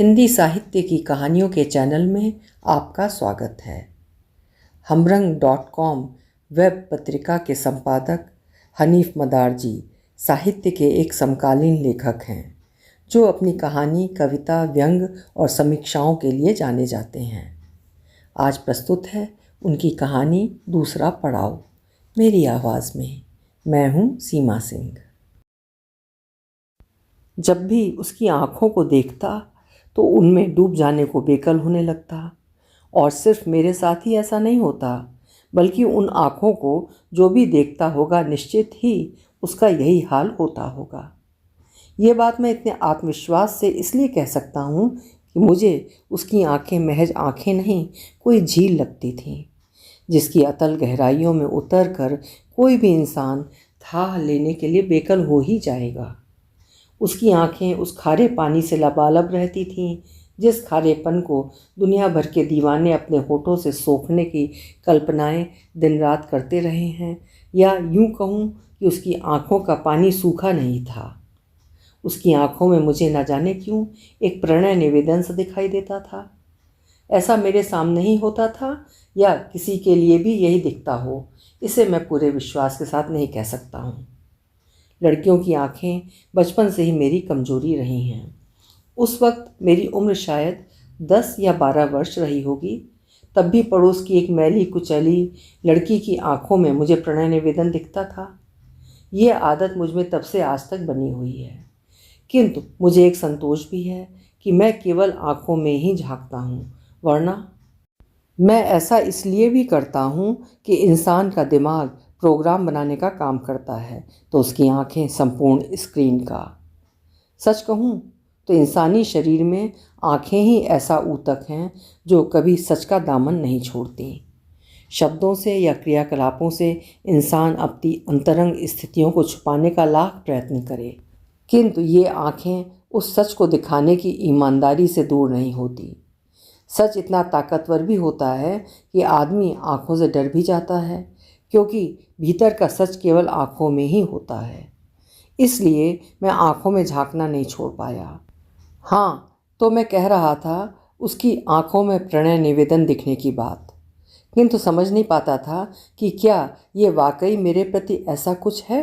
हिंदी साहित्य की कहानियों के चैनल में आपका स्वागत है। हमरंग.com वेब पत्रिका के संपादक हनीफ मदार जी साहित्य के एक समकालीन लेखक हैं जो अपनी कहानी, कविता, व्यंग और समीक्षाओं के लिए जाने जाते हैं। आज प्रस्तुत है उनकी कहानी दूसरा पड़ाव, मेरी आवाज़ में। मैं हूँ सीमा सिंह। जब भी उसकी आँखों को देखता तो उनमें डूब जाने को बेकल होने लगता। और सिर्फ मेरे साथ ही ऐसा नहीं होता, बल्कि उन आँखों को जो भी देखता होगा निश्चित ही उसका यही हाल होता होगा। ये बात मैं इतने आत्मविश्वास से इसलिए कह सकता हूँ कि मुझे उसकी आँखें महज आँखें नहीं, कोई झील लगती थीं, जिसकी अतल गहराइयों में उतर कर कोई भी इंसान थाह लेने के लिए बेकल हो ही जाएगा। उसकी आंखें उस खारे पानी से लबालब रहती थीं, जिस खारेपन को दुनिया भर के दीवाने अपने होठों से सोखने की कल्पनाएं दिन रात करते रहे हैं। या यूं कहूं कि उसकी आंखों का पानी सूखा नहीं था। उसकी आंखों में मुझे न जाने क्यों एक प्रणय निवेदन सा दिखाई देता था। ऐसा मेरे सामने ही होता था या किसी के लिए भी यही दिखता हो, इसे मैं पूरे विश्वास के साथ नहीं कह सकता हूँ। लड़कियों की आंखें बचपन से ही मेरी कमजोरी रही हैं। उस वक्त मेरी उम्र शायद 10 या 12 वर्ष रही होगी। तब भी पड़ोस की एक मैली कुचैली लड़की की आंखों में मुझे प्रणय निवेदन दिखता था। ये आदत मुझ में तब से आज तक बनी हुई है। किंतु मुझे एक संतोष भी है कि मैं केवल आंखों में ही झांकता हूँ, वरना मैं ऐसा इसलिए भी करता हूँ कि इंसान का दिमाग प्रोग्राम बनाने का काम करता है, तो उसकी आंखें संपूर्ण स्क्रीन का। सच कहूँ तो इंसानी शरीर में आंखें ही ऐसा ऊतक हैं जो कभी सच का दामन नहीं छोड़ती। शब्दों से या क्रियाकलापों से इंसान अपनी अंतरंग स्थितियों को छुपाने का लाख प्रयत्न करे, किंतु ये आंखें उस सच को दिखाने की ईमानदारी से दूर नहीं होती। सच इतना ताकतवर भी होता है कि आदमी आंखों से डर भी जाता है, क्योंकि भीतर का सच केवल आंखों में ही होता है। इसलिए मैं आंखों में झांकना नहीं छोड़ पाया। हाँ, तो मैं कह रहा था उसकी आंखों में प्रणय निवेदन दिखने की बात, किंतु समझ नहीं पाता था कि क्या ये वाकई मेरे प्रति ऐसा कुछ है,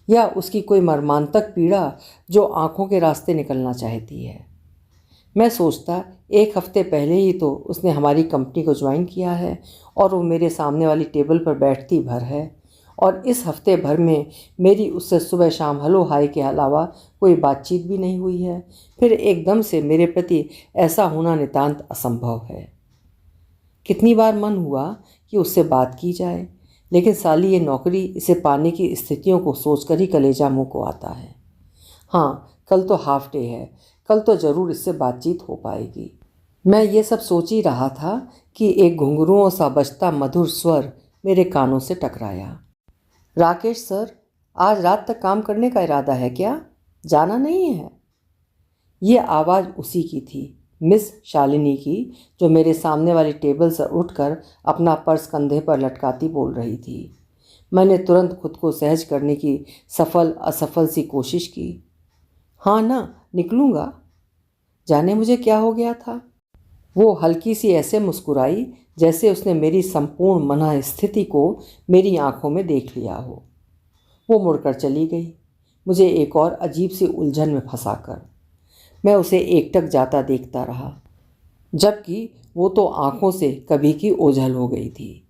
या उसकी कोई मर्मांतक पीड़ा जो आंखों के रास्ते निकलना चाहती है। मैं सोचता 1 हफ्ते पहले ही तो उसने हमारी कंपनी को ज्वाइन किया है और वो मेरे सामने वाली टेबल पर बैठती भर है, और इस हफ्ते भर में मेरी उससे सुबह शाम हेलो हाय के अलावा कोई बातचीत भी नहीं हुई है। फिर एकदम से मेरे प्रति ऐसा होना नितांत असंभव है। कितनी बार मन हुआ कि उससे बात की जाए, लेकिन साली ये नौकरी, इसे पाने की स्थितियों को सोचकर ही कलेजा मुँह को आता है। हाँ, कल तो हाफ डे है, कल तो ज़रूर इससे बातचीत हो पाएगी। मैं ये सब सोच ही रहा था कि एक घुंघरुओं सा बजता मधुर स्वर मेरे कानों से टकराया। राकेश सर, आज रात तक काम करने का इरादा है क्या? जाना नहीं है? ये आवाज़ उसी की थी, मिस शालिनी की, जो मेरे सामने वाली टेबल से उठकर अपना पर्स कंधे पर लटकाती बोल रही थी। मैंने तुरंत खुद को सहज करने की सफल असफल सी कोशिश की। हाँ ना, निकलूँगा। जाने मुझे क्या हो गया था। वो हल्की सी ऐसे मुस्कुराई जैसे उसने मेरी संपूर्ण मन स्थिति को मेरी आंखों में देख लिया हो। वो मुड़कर चली गई, मुझे एक और अजीब सी उलझन में फंसाकर। मैं उसे एकटक जाता देखता रहा, जबकि वो तो आंखों से कभी की ओझल हो गई थी।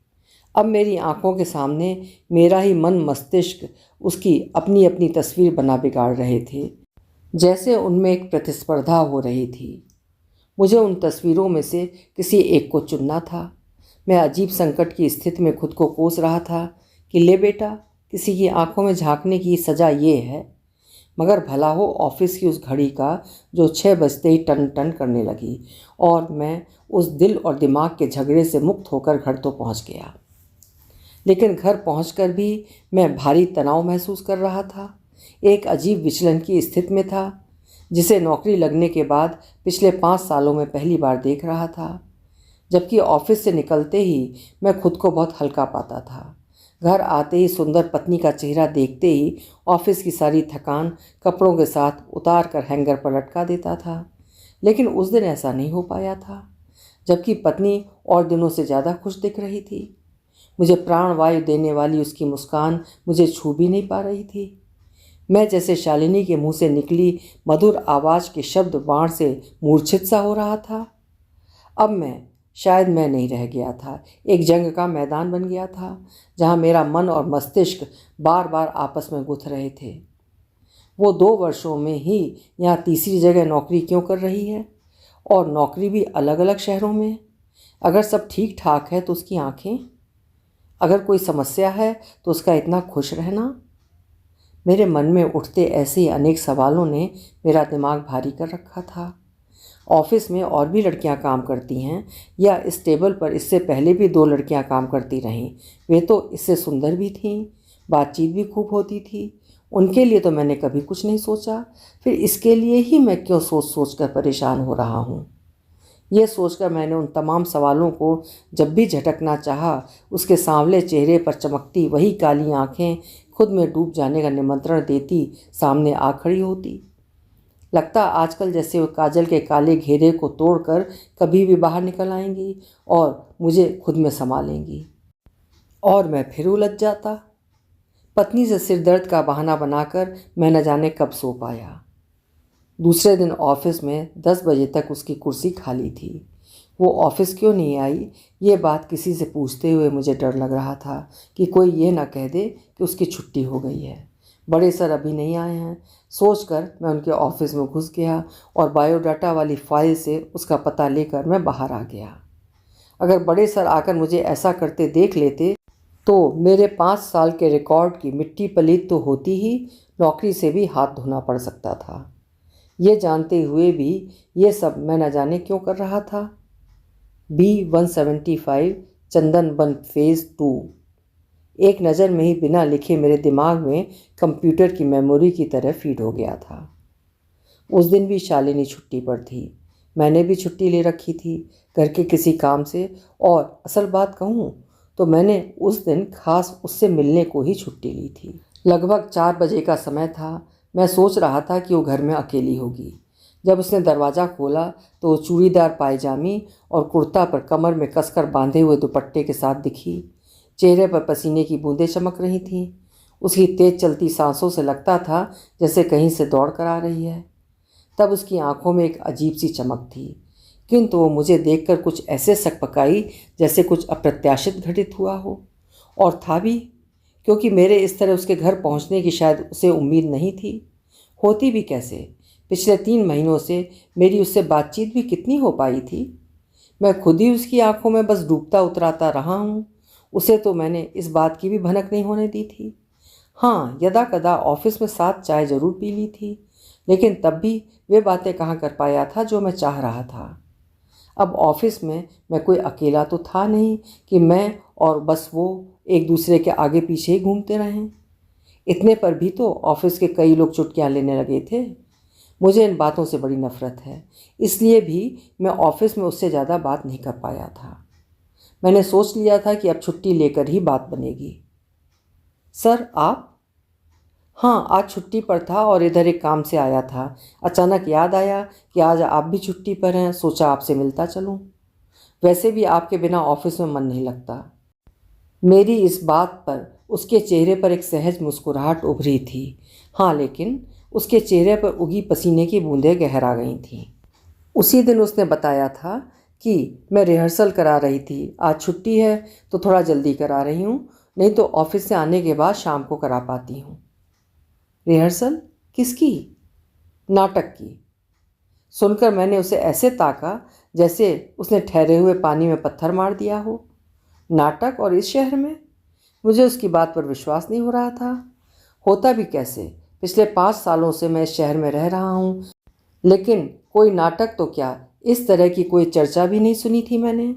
अब मेरी आंखों के सामने मेरा ही मन मस्तिष्क उसकी अपनी अपनी तस्वीर बना बिगाड़ रहे थे, जैसे उनमें एक प्रतिस्पर्धा हो रही थी। मुझे उन तस्वीरों में से किसी एक को चुनना था। मैं अजीब संकट की स्थिति में खुद को कोस रहा था कि ले बेटा, किसी की आंखों में झांकने की सज़ा ये है। मगर भला हो ऑफिस की उस घड़ी का जो 6 बजते ही टन टन करने लगी, और मैं उस दिल और दिमाग के झगड़े से मुक्त होकर घर तो पहुंच गया। लेकिन घर पहुंचकर भी मैं भारी तनाव महसूस कर रहा था। एक अजीब विचलन की स्थिति में था, जिसे नौकरी लगने के बाद पिछले 5 सालों में पहली बार देख रहा था। जबकि ऑफिस से निकलते ही मैं खुद को बहुत हल्का पाता था। घर आते ही सुंदर पत्नी का चेहरा देखते ही ऑफिस की सारी थकान कपड़ों के साथ उतार कर हैंगर पर लटका देता था। लेकिन उस दिन ऐसा नहीं हो पाया था, जबकि पत्नी और दिनों से ज़्यादा खुश दिख रही थी। मुझे प्राणवायु देने वाली उसकी मुस्कान मुझे छू भी नहीं पा रही थी। मैं जैसे शालिनी के मुंह से निकली मधुर आवाज़ के शब्द बाण से मूर्छित सा हो रहा था। अब शायद मैं नहीं रह गया था, एक जंग का मैदान बन गया था, जहाँ मेरा मन और मस्तिष्क बार बार आपस में गुथ रहे थे। वो 2 वर्षों में ही यहाँ तीसरी जगह नौकरी क्यों कर रही है, और नौकरी भी अलग अलग शहरों में। अगर सब ठीक ठाक है तो उसकी आंखें, अगर कोई समस्या है तो उसका इतना खुश रहना। मेरे मन में उठते ऐसे ही अनेक सवालों ने मेरा दिमाग भारी कर रखा था। ऑफिस में और भी लड़कियां काम करती हैं, या इस टेबल पर इससे पहले भी 2 लड़कियां काम करती रहीं। वे तो इससे सुंदर भी थीं, बातचीत भी खूब होती थी। उनके लिए तो मैंने कभी कुछ नहीं सोचा, फिर इसके लिए ही मैं क्यों सोच सोच कर परेशान हो रहा हूँ। यह सोचकर मैंने उन तमाम सवालों को जब भी झटकना चाहा, उसके सांवले चेहरे पर चमकती वही काली आंखें खुद में डूब जाने का निमंत्रण देती सामने आ खड़ी होती। लगता आजकल जैसे वो काजल के काले घेरे को तोड़कर कभी भी बाहर निकल आएंगी और मुझे खुद में समा लेंगी, और मैं फिर उलझ जाता। पत्नी से सिर दर्द का बहाना बनाकर मैं न जाने कब सो पाया। दूसरे दिन ऑफिस में 10 बजे तक उसकी कुर्सी खाली थी। वो ऑफिस क्यों नहीं आई, ये बात किसी से पूछते हुए मुझे डर लग रहा था कि कोई ये ना कह दे कि उसकी छुट्टी हो गई है। बड़े सर अभी नहीं आए हैं, सोचकर मैं उनके ऑफिस में घुस गया और बायोडाटा वाली फाइल से उसका पता लेकर मैं बाहर आ गया। अगर बड़े सर आकर मुझे ऐसा करते देख लेते तो मेरे 5 साल के रिकॉर्ड की मिट्टी पलीत तो होती ही, नौकरी से भी हाथ धोना पड़ सकता था। ये जानते हुए भी ये सब मैं न जाने क्यों कर रहा था। B175 चंदन वन फेज़ 2 एक नज़र में ही बिना लिखे मेरे दिमाग में कंप्यूटर की मेमोरी की तरह फीड हो गया था। उस दिन भी शालिनी छुट्टी पर थी, मैंने भी छुट्टी ले रखी थी घर के किसी काम से, और असल बात कहूँ तो मैंने उस दिन खास उससे मिलने को ही छुट्टी ली थी। लगभग 4 बजे का समय था। मैं सोच रहा था कि वो घर में अकेली होगी। जब उसने दरवाज़ा खोला तो वो चूड़ीदार पायजामी और कुर्ता पर कमर में कसकर बांधे हुए दुपट्टे के साथ दिखी। चेहरे पर पसीने की बूंदें चमक रही थीं। उसकी तेज चलती सांसों से लगता था जैसे कहीं से दौड़ कर आ रही है। तब उसकी आंखों में एक अजीब सी चमक थी, किंतु वो मुझे देखकर कुछ ऐसे सकपकाई जैसे कुछ अप्रत्याशित घटित हुआ हो। और था भी, क्योंकि मेरे इस तरह उसके घर पहुंचने की शायद उसे उम्मीद नहीं थी। होती भी कैसे, पिछले 3 महीनों से मेरी उससे बातचीत भी कितनी हो पाई थी। मैं खुद ही उसकी आंखों में बस डूबता उतराता रहा हूँ। उसे तो मैंने इस बात की भी भनक नहीं होने दी थी। हाँ, यदा कदा ऑफिस में साथ चाय जरूर पी ली थी, लेकिन तब भी वे बातें कहाँ कर पाया था जो मैं चाह रहा था। अब ऑफिस में मैं कोई अकेला तो था नहीं कि मैं और बस वो एक दूसरे के आगे पीछे ही घूमते रहें। इतने पर भी तो ऑफिस के कई लोग चुटकियाँ लेने लगे थे। मुझे इन बातों से बड़ी नफरत है, इसलिए भी मैं ऑफिस में उससे ज़्यादा बात नहीं कर पाया था। मैंने सोच लिया था कि अब छुट्टी लेकर ही बात बनेगी। सर आप? हाँ, आज छुट्टी पर था और इधर एक काम से आया था। अचानक याद आया कि आज आप भी छुट्टी पर हैं, सोचा आपसे मिलता चलूं। वैसे भी आपके बिना ऑफिस में मन नहीं लगता। मेरी इस बात पर उसके चेहरे पर एक सहज मुस्कुराहट उभरी थी। हाँ, लेकिन उसके चेहरे पर उगी पसीने की बूंदें गहरा गई थीं। उसी दिन उसने बताया था कि मैं रिहर्सल करा रही थी। आज छुट्टी है तो थोड़ा जल्दी करा रही हूँ, नहीं तो ऑफिस से आने के बाद शाम को करा पाती हूँ। रिहर्सल किसकी? नाटक की। सुनकर मैंने उसे ऐसे ताका जैसे उसने ठहरे हुए पानी में पत्थर मार दिया हो। नाटक, और इस शहर में? मुझे उसकी बात पर विश्वास नहीं हो रहा था। होता भी कैसे, पिछले 5 सालों से मैं इस शहर में रह रहा हूँ, लेकिन कोई नाटक तो क्या, इस तरह की कोई चर्चा भी नहीं सुनी थी मैंने।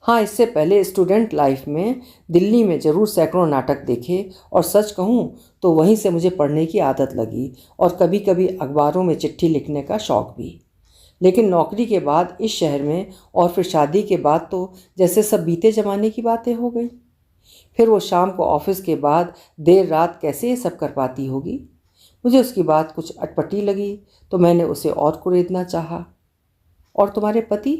हाँ, इससे पहले स्टूडेंट लाइफ में दिल्ली में ज़रूर सैकड़ों नाटक देखे, और सच कहूँ तो वहीं से मुझे पढ़ने की आदत लगी, और कभी कभी अखबारों में चिट्ठी लिखने का शौक़ भी। लेकिन नौकरी के बाद इस शहर में, और फिर शादी के बाद तो जैसे सब बीते ज़माने की बातें हो गई। फिर वो शाम को ऑफिस के बाद देर रात कैसे ये सब कर पाती होगी। मुझे उसकी बात कुछ अटपटी लगी तो मैंने उसे और कुरेदना चाहा। और तुम्हारे पति?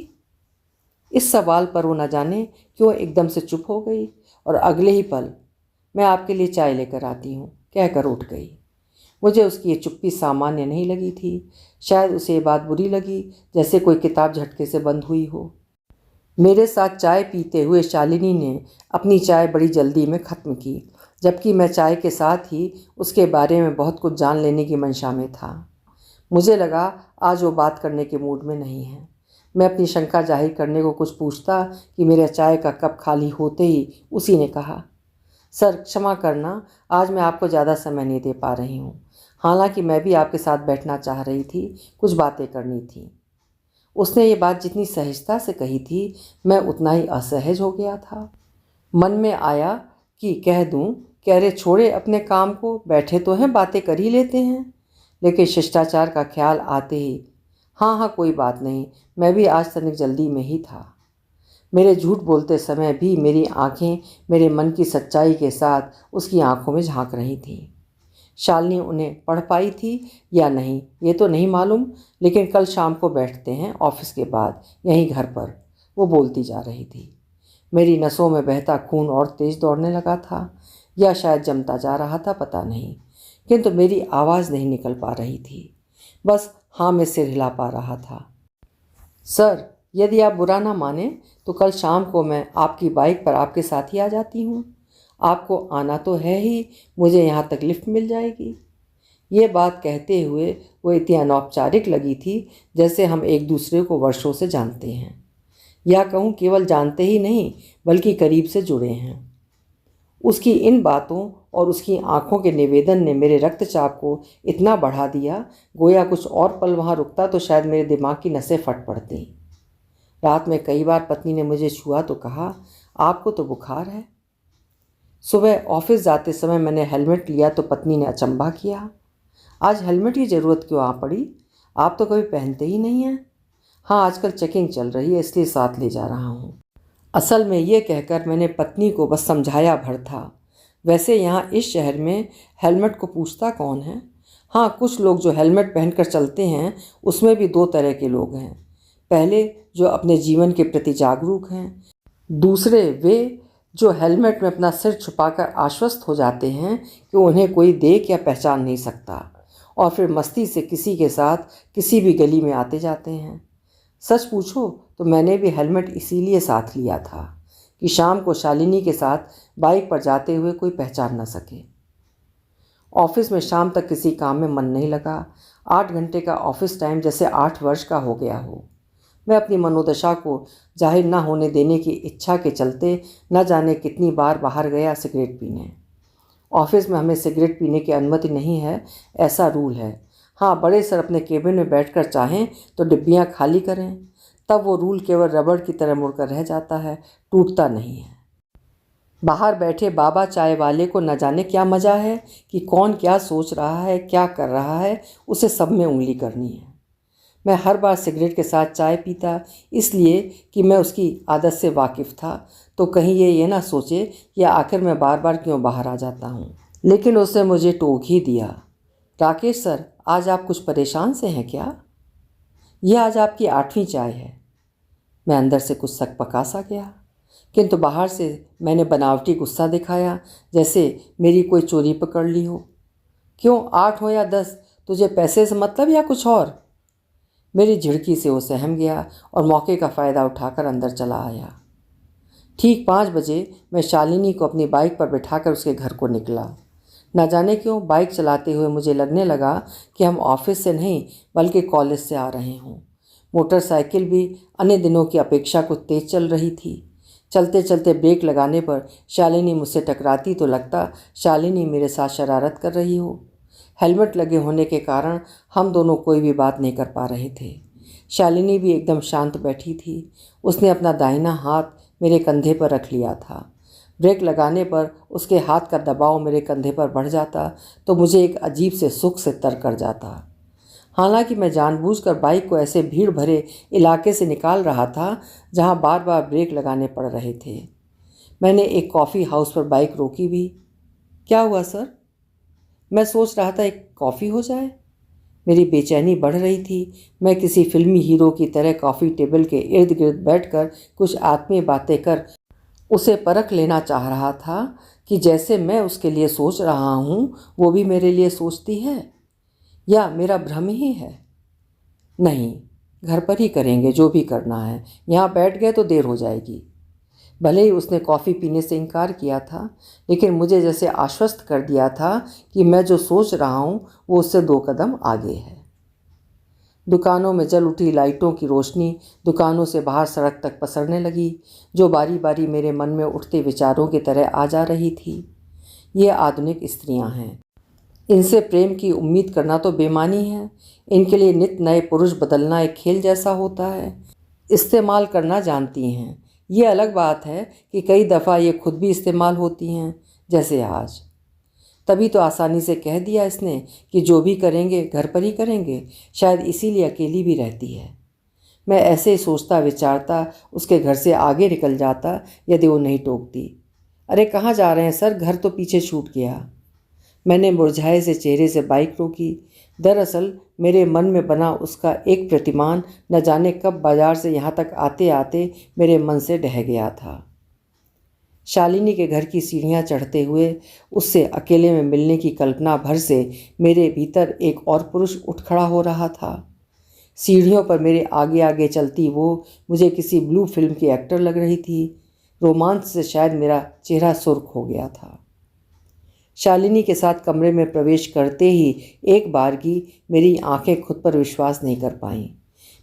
इस सवाल पर वो न जाने क्यों एकदम से चुप हो गई और अगले ही पल मैं आपके लिए चाय लेकर आती हूँ कहकर उठ गई। मुझे उसकी ये चुप्पी सामान्य नहीं लगी थी। शायद उसे ये बात बुरी लगी, जैसे कोई किताब झटके से बंद हुई हो। मेरे साथ चाय पीते हुए शालिनी ने अपनी चाय बड़ी जल्दी में ख़त्म की, जबकि मैं चाय के साथ ही उसके बारे में बहुत कुछ जान लेने की मंशा में था। मुझे लगा आज वो बात करने के मूड में नहीं है। मैं अपनी शंका जाहिर करने को कुछ पूछता कि मेरा चाय का कप खाली होते ही उसी ने कहा, सर क्षमा करना, आज मैं आपको ज़्यादा समय नहीं दे पा रही हूँ। हालांकि मैं भी आपके साथ बैठना चाह रही थी, कुछ बातें करनी थी। उसने ये बात जितनी सहजता से कही थी, मैं उतना ही असहज हो गया था। मन में आया कि कह दूं कि अरे छोड़े अपने काम को, बैठे तो हैं, बातें कर ही लेते हैं। लेकिन शिष्टाचार का ख्याल आते ही हाँ हाँ कोई बात नहीं, मैं भी आज तनिक जल्दी में ही था। मेरे झूठ बोलते समय भी मेरी आंखें मेरे मन की सच्चाई के साथ उसकी आंखों में झांक रही थीं। शालिनी उन्हें पढ़ पाई थी या नहीं ये तो नहीं मालूम, लेकिन कल शाम को बैठते हैं ऑफिस के बाद यहीं घर पर, वो बोलती जा रही थी। मेरी नसों में बहता खून और तेज दौड़ने लगा था, या शायद जमता जा रहा था, पता नहीं, किंतु मेरी आवाज़ नहीं निकल पा रही थी। बस हाँ में सिर हिला पा रहा था। सर यदि आप बुरा ना माने तो कल शाम को मैं आपकी बाइक पर आपके साथ ही आ जाती हूँ। आपको आना तो है ही, मुझे यहाँ तक लिफ्ट मिल जाएगी। ये बात कहते हुए वो इतनी अनौपचारिक लगी थी जैसे हम एक दूसरे को वर्षों से जानते हैं, या कहूँ केवल जानते ही नहीं बल्कि करीब से जुड़े हैं। उसकी इन बातों और उसकी आंखों के निवेदन ने मेरे रक्तचाप को इतना बढ़ा दिया, गोया कुछ और पल वहाँ रुकता तो शायद मेरे दिमाग की नसें फट पड़ती। रात में कई बार पत्नी ने मुझे छुआ तो कहा, आपको तो बुखार है। सुबह ऑफिस जाते समय मैंने हेलमेट लिया तो पत्नी ने अचंभा किया, आज हेलमेट की ज़रूरत क्यों आ पड़ी, आप तो कभी पहनते ही नहीं हैं। हाँ आजकल चेकिंग चल रही है इसलिए साथ ले जा रहा हूँ। असल में ये कहकर मैंने पत्नी को बस समझाया भर था। वैसे यहाँ इस शहर में हेलमेट को पूछता कौन है। हाँ कुछ लोग जो हेलमेट पहनकर चलते हैं उसमें भी दो तरह के लोग हैं। पहले जो अपने जीवन के प्रति जागरूक हैं, दूसरे वे जो हेलमेट में अपना सिर छुपाकर आश्वस्त हो जाते हैं कि उन्हें कोई देख या पहचान नहीं सकता, और फिर मस्ती से किसी के साथ किसी भी गली में आते जाते हैं। सच पूछो तो मैंने भी हेलमेट इसीलिए साथ लिया था कि शाम को शालिनी के साथ बाइक पर जाते हुए कोई पहचान न सके। ऑफिस में शाम तक किसी काम में मन नहीं लगा। 8 घंटे का ऑफिस टाइम जैसे 8 वर्ष का हो गया हो। मैं अपनी मनोदशा को जाहिर न होने देने की इच्छा के चलते न जाने कितनी बार बाहर गया सिगरेट पीने। ऑफिस में हमें सिगरेट पीने की अनुमति नहीं है, ऐसा रूल है। हाँ बड़े सर अपने केबिन में बैठकर चाहें तो डिब्बियाँ खाली करें, तब वो रूल केवल रबड़ की तरह मुड़कर रह जाता है, टूटता नहीं है। बाहर बैठे बाबा चाय वाले को न जाने क्या मज़ा है कि कौन क्या सोच रहा है, क्या कर रहा है, उसे सब में उंगली करनी है। मैं हर बार सिगरेट के साथ चाय पीता इसलिए कि मैं उसकी आदत से वाकिफ़ था, तो कहीं ये ना सोचे कि आखिर मैं बार बार क्यों बाहर आ जाता हूँ। लेकिन उसने मुझे टोक ही दिया, राकेश सर आज आप कुछ परेशान से हैं क्या? यह आज आपकी 8वीं चाय है। मैं अंदर से कुछ सकपका सा गया, किंतु बाहर से मैंने बनावटी गुस्सा दिखाया, जैसे मेरी कोई चोरी पकड़ ली हो। क्यों 8 हो या 10, तुझे पैसे से मतलब या कुछ और? मेरी झिड़की से वो सहम गया और मौके का फ़ायदा उठाकर अंदर चला आया। ठीक 5 बजे मैं शालिनी को अपनी बाइक पर बिठाकर उसके घर को निकला। न जाने क्यों बाइक चलाते हुए मुझे लगने लगा कि हम ऑफिस से नहीं बल्कि कॉलेज से आ रहे हों। मोटरसाइकिल भी अन्य दिनों की अपेक्षा कुछ तेज़ चल रही थी। चलते चलते ब्रेक लगाने पर शालिनी मुझसे टकराती तो लगता शालिनी मेरे साथ शरारत कर रही हो। हेलमेट लगे होने के कारण हम दोनों कोई भी बात नहीं कर पा रहे थे। शालिनी भी एकदम शांत बैठी थी। उसने अपना दाहिना हाथ मेरे कंधे पर रख लिया था। ब्रेक लगाने पर उसके हाथ का दबाव मेरे कंधे पर बढ़ जाता तो मुझे एक अजीब से सुख से तर कर जाता। हालांकि मैं जानबूझकर बाइक को ऐसे भीड़ भरे इलाके से निकाल रहा था जहां बार बार ब्रेक लगाने पड़ रहे थे। मैंने एक कॉफ़ी हाउस पर बाइक रोकी भी। क्या हुआ सर? मैं सोच रहा था एक कॉफ़ी हो जाए। मेरी बेचैनी बढ़ रही थी। मैं किसी फिल्मी हीरो की तरह कॉफ़ी टेबल के इर्द गिर्द बैठकर कुछ आत्मीय बातें कर उसे परख लेना चाह रहा था कि जैसे मैं उसके लिए सोच रहा हूँ वो भी मेरे लिए सोचती है, या मेरा भ्रम ही है। नहीं, घर पर ही करेंगे जो भी करना है, यहाँ बैठ गए तो देर हो जाएगी। भले ही उसने कॉफ़ी पीने से इनकार किया था, लेकिन मुझे जैसे आश्वस्त कर दिया था कि मैं जो सोच रहा हूँ वो उससे 2 कदम आगे है। दुकानों में जल उठी लाइटों की रोशनी दुकानों से बाहर सड़क तक पसरने लगी, जो बारी बारी मेरे मन में उठते विचारों की तरह आ जा रही थी। ये आधुनिक स्त्रियां हैं, इनसे प्रेम की उम्मीद करना तो बेमानी है। इनके लिए नित नए पुरुष बदलना एक खेल जैसा होता है। इस्तेमाल करना जानती हैं। ये अलग बात है कि कई दफ़ा ये खुद भी इस्तेमाल होती हैं, जैसे आज। तभी तो आसानी से कह दिया इसने कि जो भी करेंगे घर पर ही करेंगे। शायद इसीलिए अकेली भी रहती है। मैं ऐसे ही सोचता विचारता उसके घर से आगे निकल जाता यदि वो नहीं टोकती। अरे कहाँ जा रहे हैं सर, घर तो पीछे छूट गया। मैंने मुरझाए से चेहरे से बाइक रोकी। दरअसल मेरे मन में बना उसका एक प्रतिमान न जाने कब बाजार से यहाँ तक आते आते मेरे मन से ढह गया था। शालिनी के घर की सीढ़ियाँ चढ़ते हुए उससे अकेले में मिलने की कल्पना भर से मेरे भीतर एक और पुरुष उठ खड़ा हो रहा था। सीढ़ियों पर मेरे आगे आगे चलती वो मुझे किसी ब्लू फिल्म की एक्टर लग रही थी। रोमांच से शायद मेरा चेहरा सुर्ख हो गया था। शालिनी के साथ कमरे में प्रवेश करते ही एक बार की मेरी आंखें खुद पर विश्वास नहीं कर पाईं।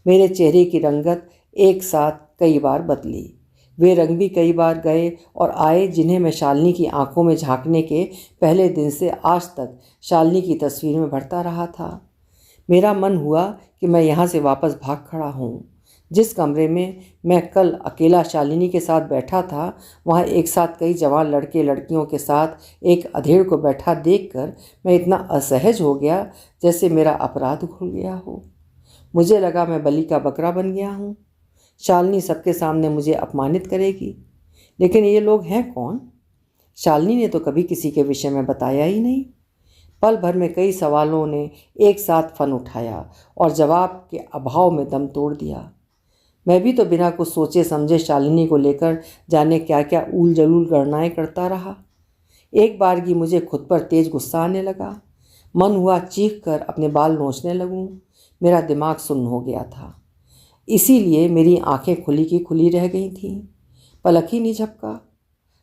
मेरे चेहरे की रंगत एक साथ कई बार बदली। वे रंग भी कई बार गए और आए जिन्हें मैं शालिनी की आंखों में झांकने के पहले दिन से आज तक शालिनी की तस्वीर में भरता रहा था। मेरा मन हुआ कि मैं यहाँ से वापस भाग खड़ा हूँ। जिस कमरे में मैं कल अकेला शालिनी के साथ बैठा था, वहाँ एक साथ कई जवान लड़के लड़कियों के साथ एक अधेड़ को बैठा देखकर मैं इतना असहज हो गया जैसे मेरा अपराध खुल गया हो। मुझे लगा मैं बलि का बकरा बन गया हूँ। शालिनी सबके सामने मुझे अपमानित करेगी। लेकिन ये लोग हैं कौन? शालिनी ने तो कभी किसी के विषय में बताया ही नहीं। पल भर में कई सवालों ने एक साथ फन उठाया और जवाब के अभाव में दम तोड़ दिया। मैं भी तो बिना कुछ सोचे समझे शालिनी को लेकर जाने क्या क्या ऊल जलूल गणनाएं करता रहा। एक बार की मुझे खुद पर तेज गुस्सा आने लगा। मन हुआ चीख कर अपने बाल नोचने लगूं। मेरा दिमाग सुन्न हो गया था, इसीलिए मेरी आंखें खुली की खुली रह गई थीं। पलक ही नहीं झपका।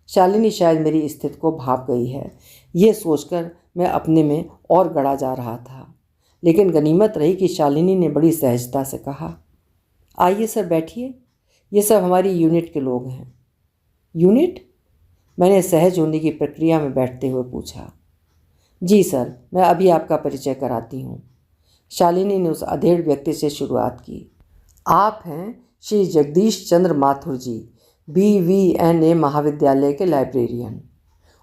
शालिनी शायद मेरी स्थिति को भाप गई है, ये सोचकर मैं अपने में और गड़ा जा रहा था। लेकिन गनीमत रही कि शालिनी ने बड़ी सहजता से कहा, आइए सर बैठिए, ये सब हमारी यूनिट के लोग हैं। यूनिट? मैंने सहज होने की प्रक्रिया में बैठते हुए पूछा। जी सर, मैं अभी आपका परिचय कराती हूँ। शालिनी ने उस अधेड़ व्यक्ति से शुरुआत की। आप हैं श्री जगदीश चंद्र माथुर जी, BVNA महाविद्यालय के लाइब्रेरियन,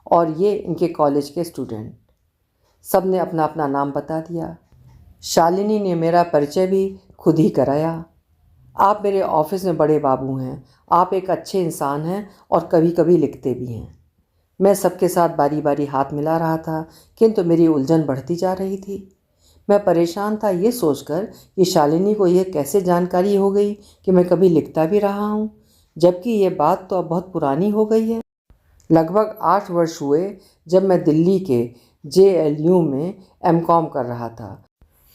और ये इनके कॉलेज के स्टूडेंट। सब ने अपना अपना नाम बता दिया। शालिनी ने मेरा परिचय भी खुद ही कराया। आप मेरे ऑफिस में बड़े बाबू हैं, आप एक अच्छे इंसान हैं और कभी कभी लिखते भी हैं। मैं सबके साथ बारी बारी हाथ मिला रहा था, किंतु मेरी उलझन बढ़ती जा रही थी। मैं परेशान था ये सोचकर कि शालिनी को यह कैसे जानकारी हो गई कि मैं कभी लिखता भी रहा हूँ, जबकि ये बात तो अब बहुत पुरानी हो गई है। लगभग 8 वर्ष हुए जब मैं दिल्ली के JLU में MCOM कर रहा था।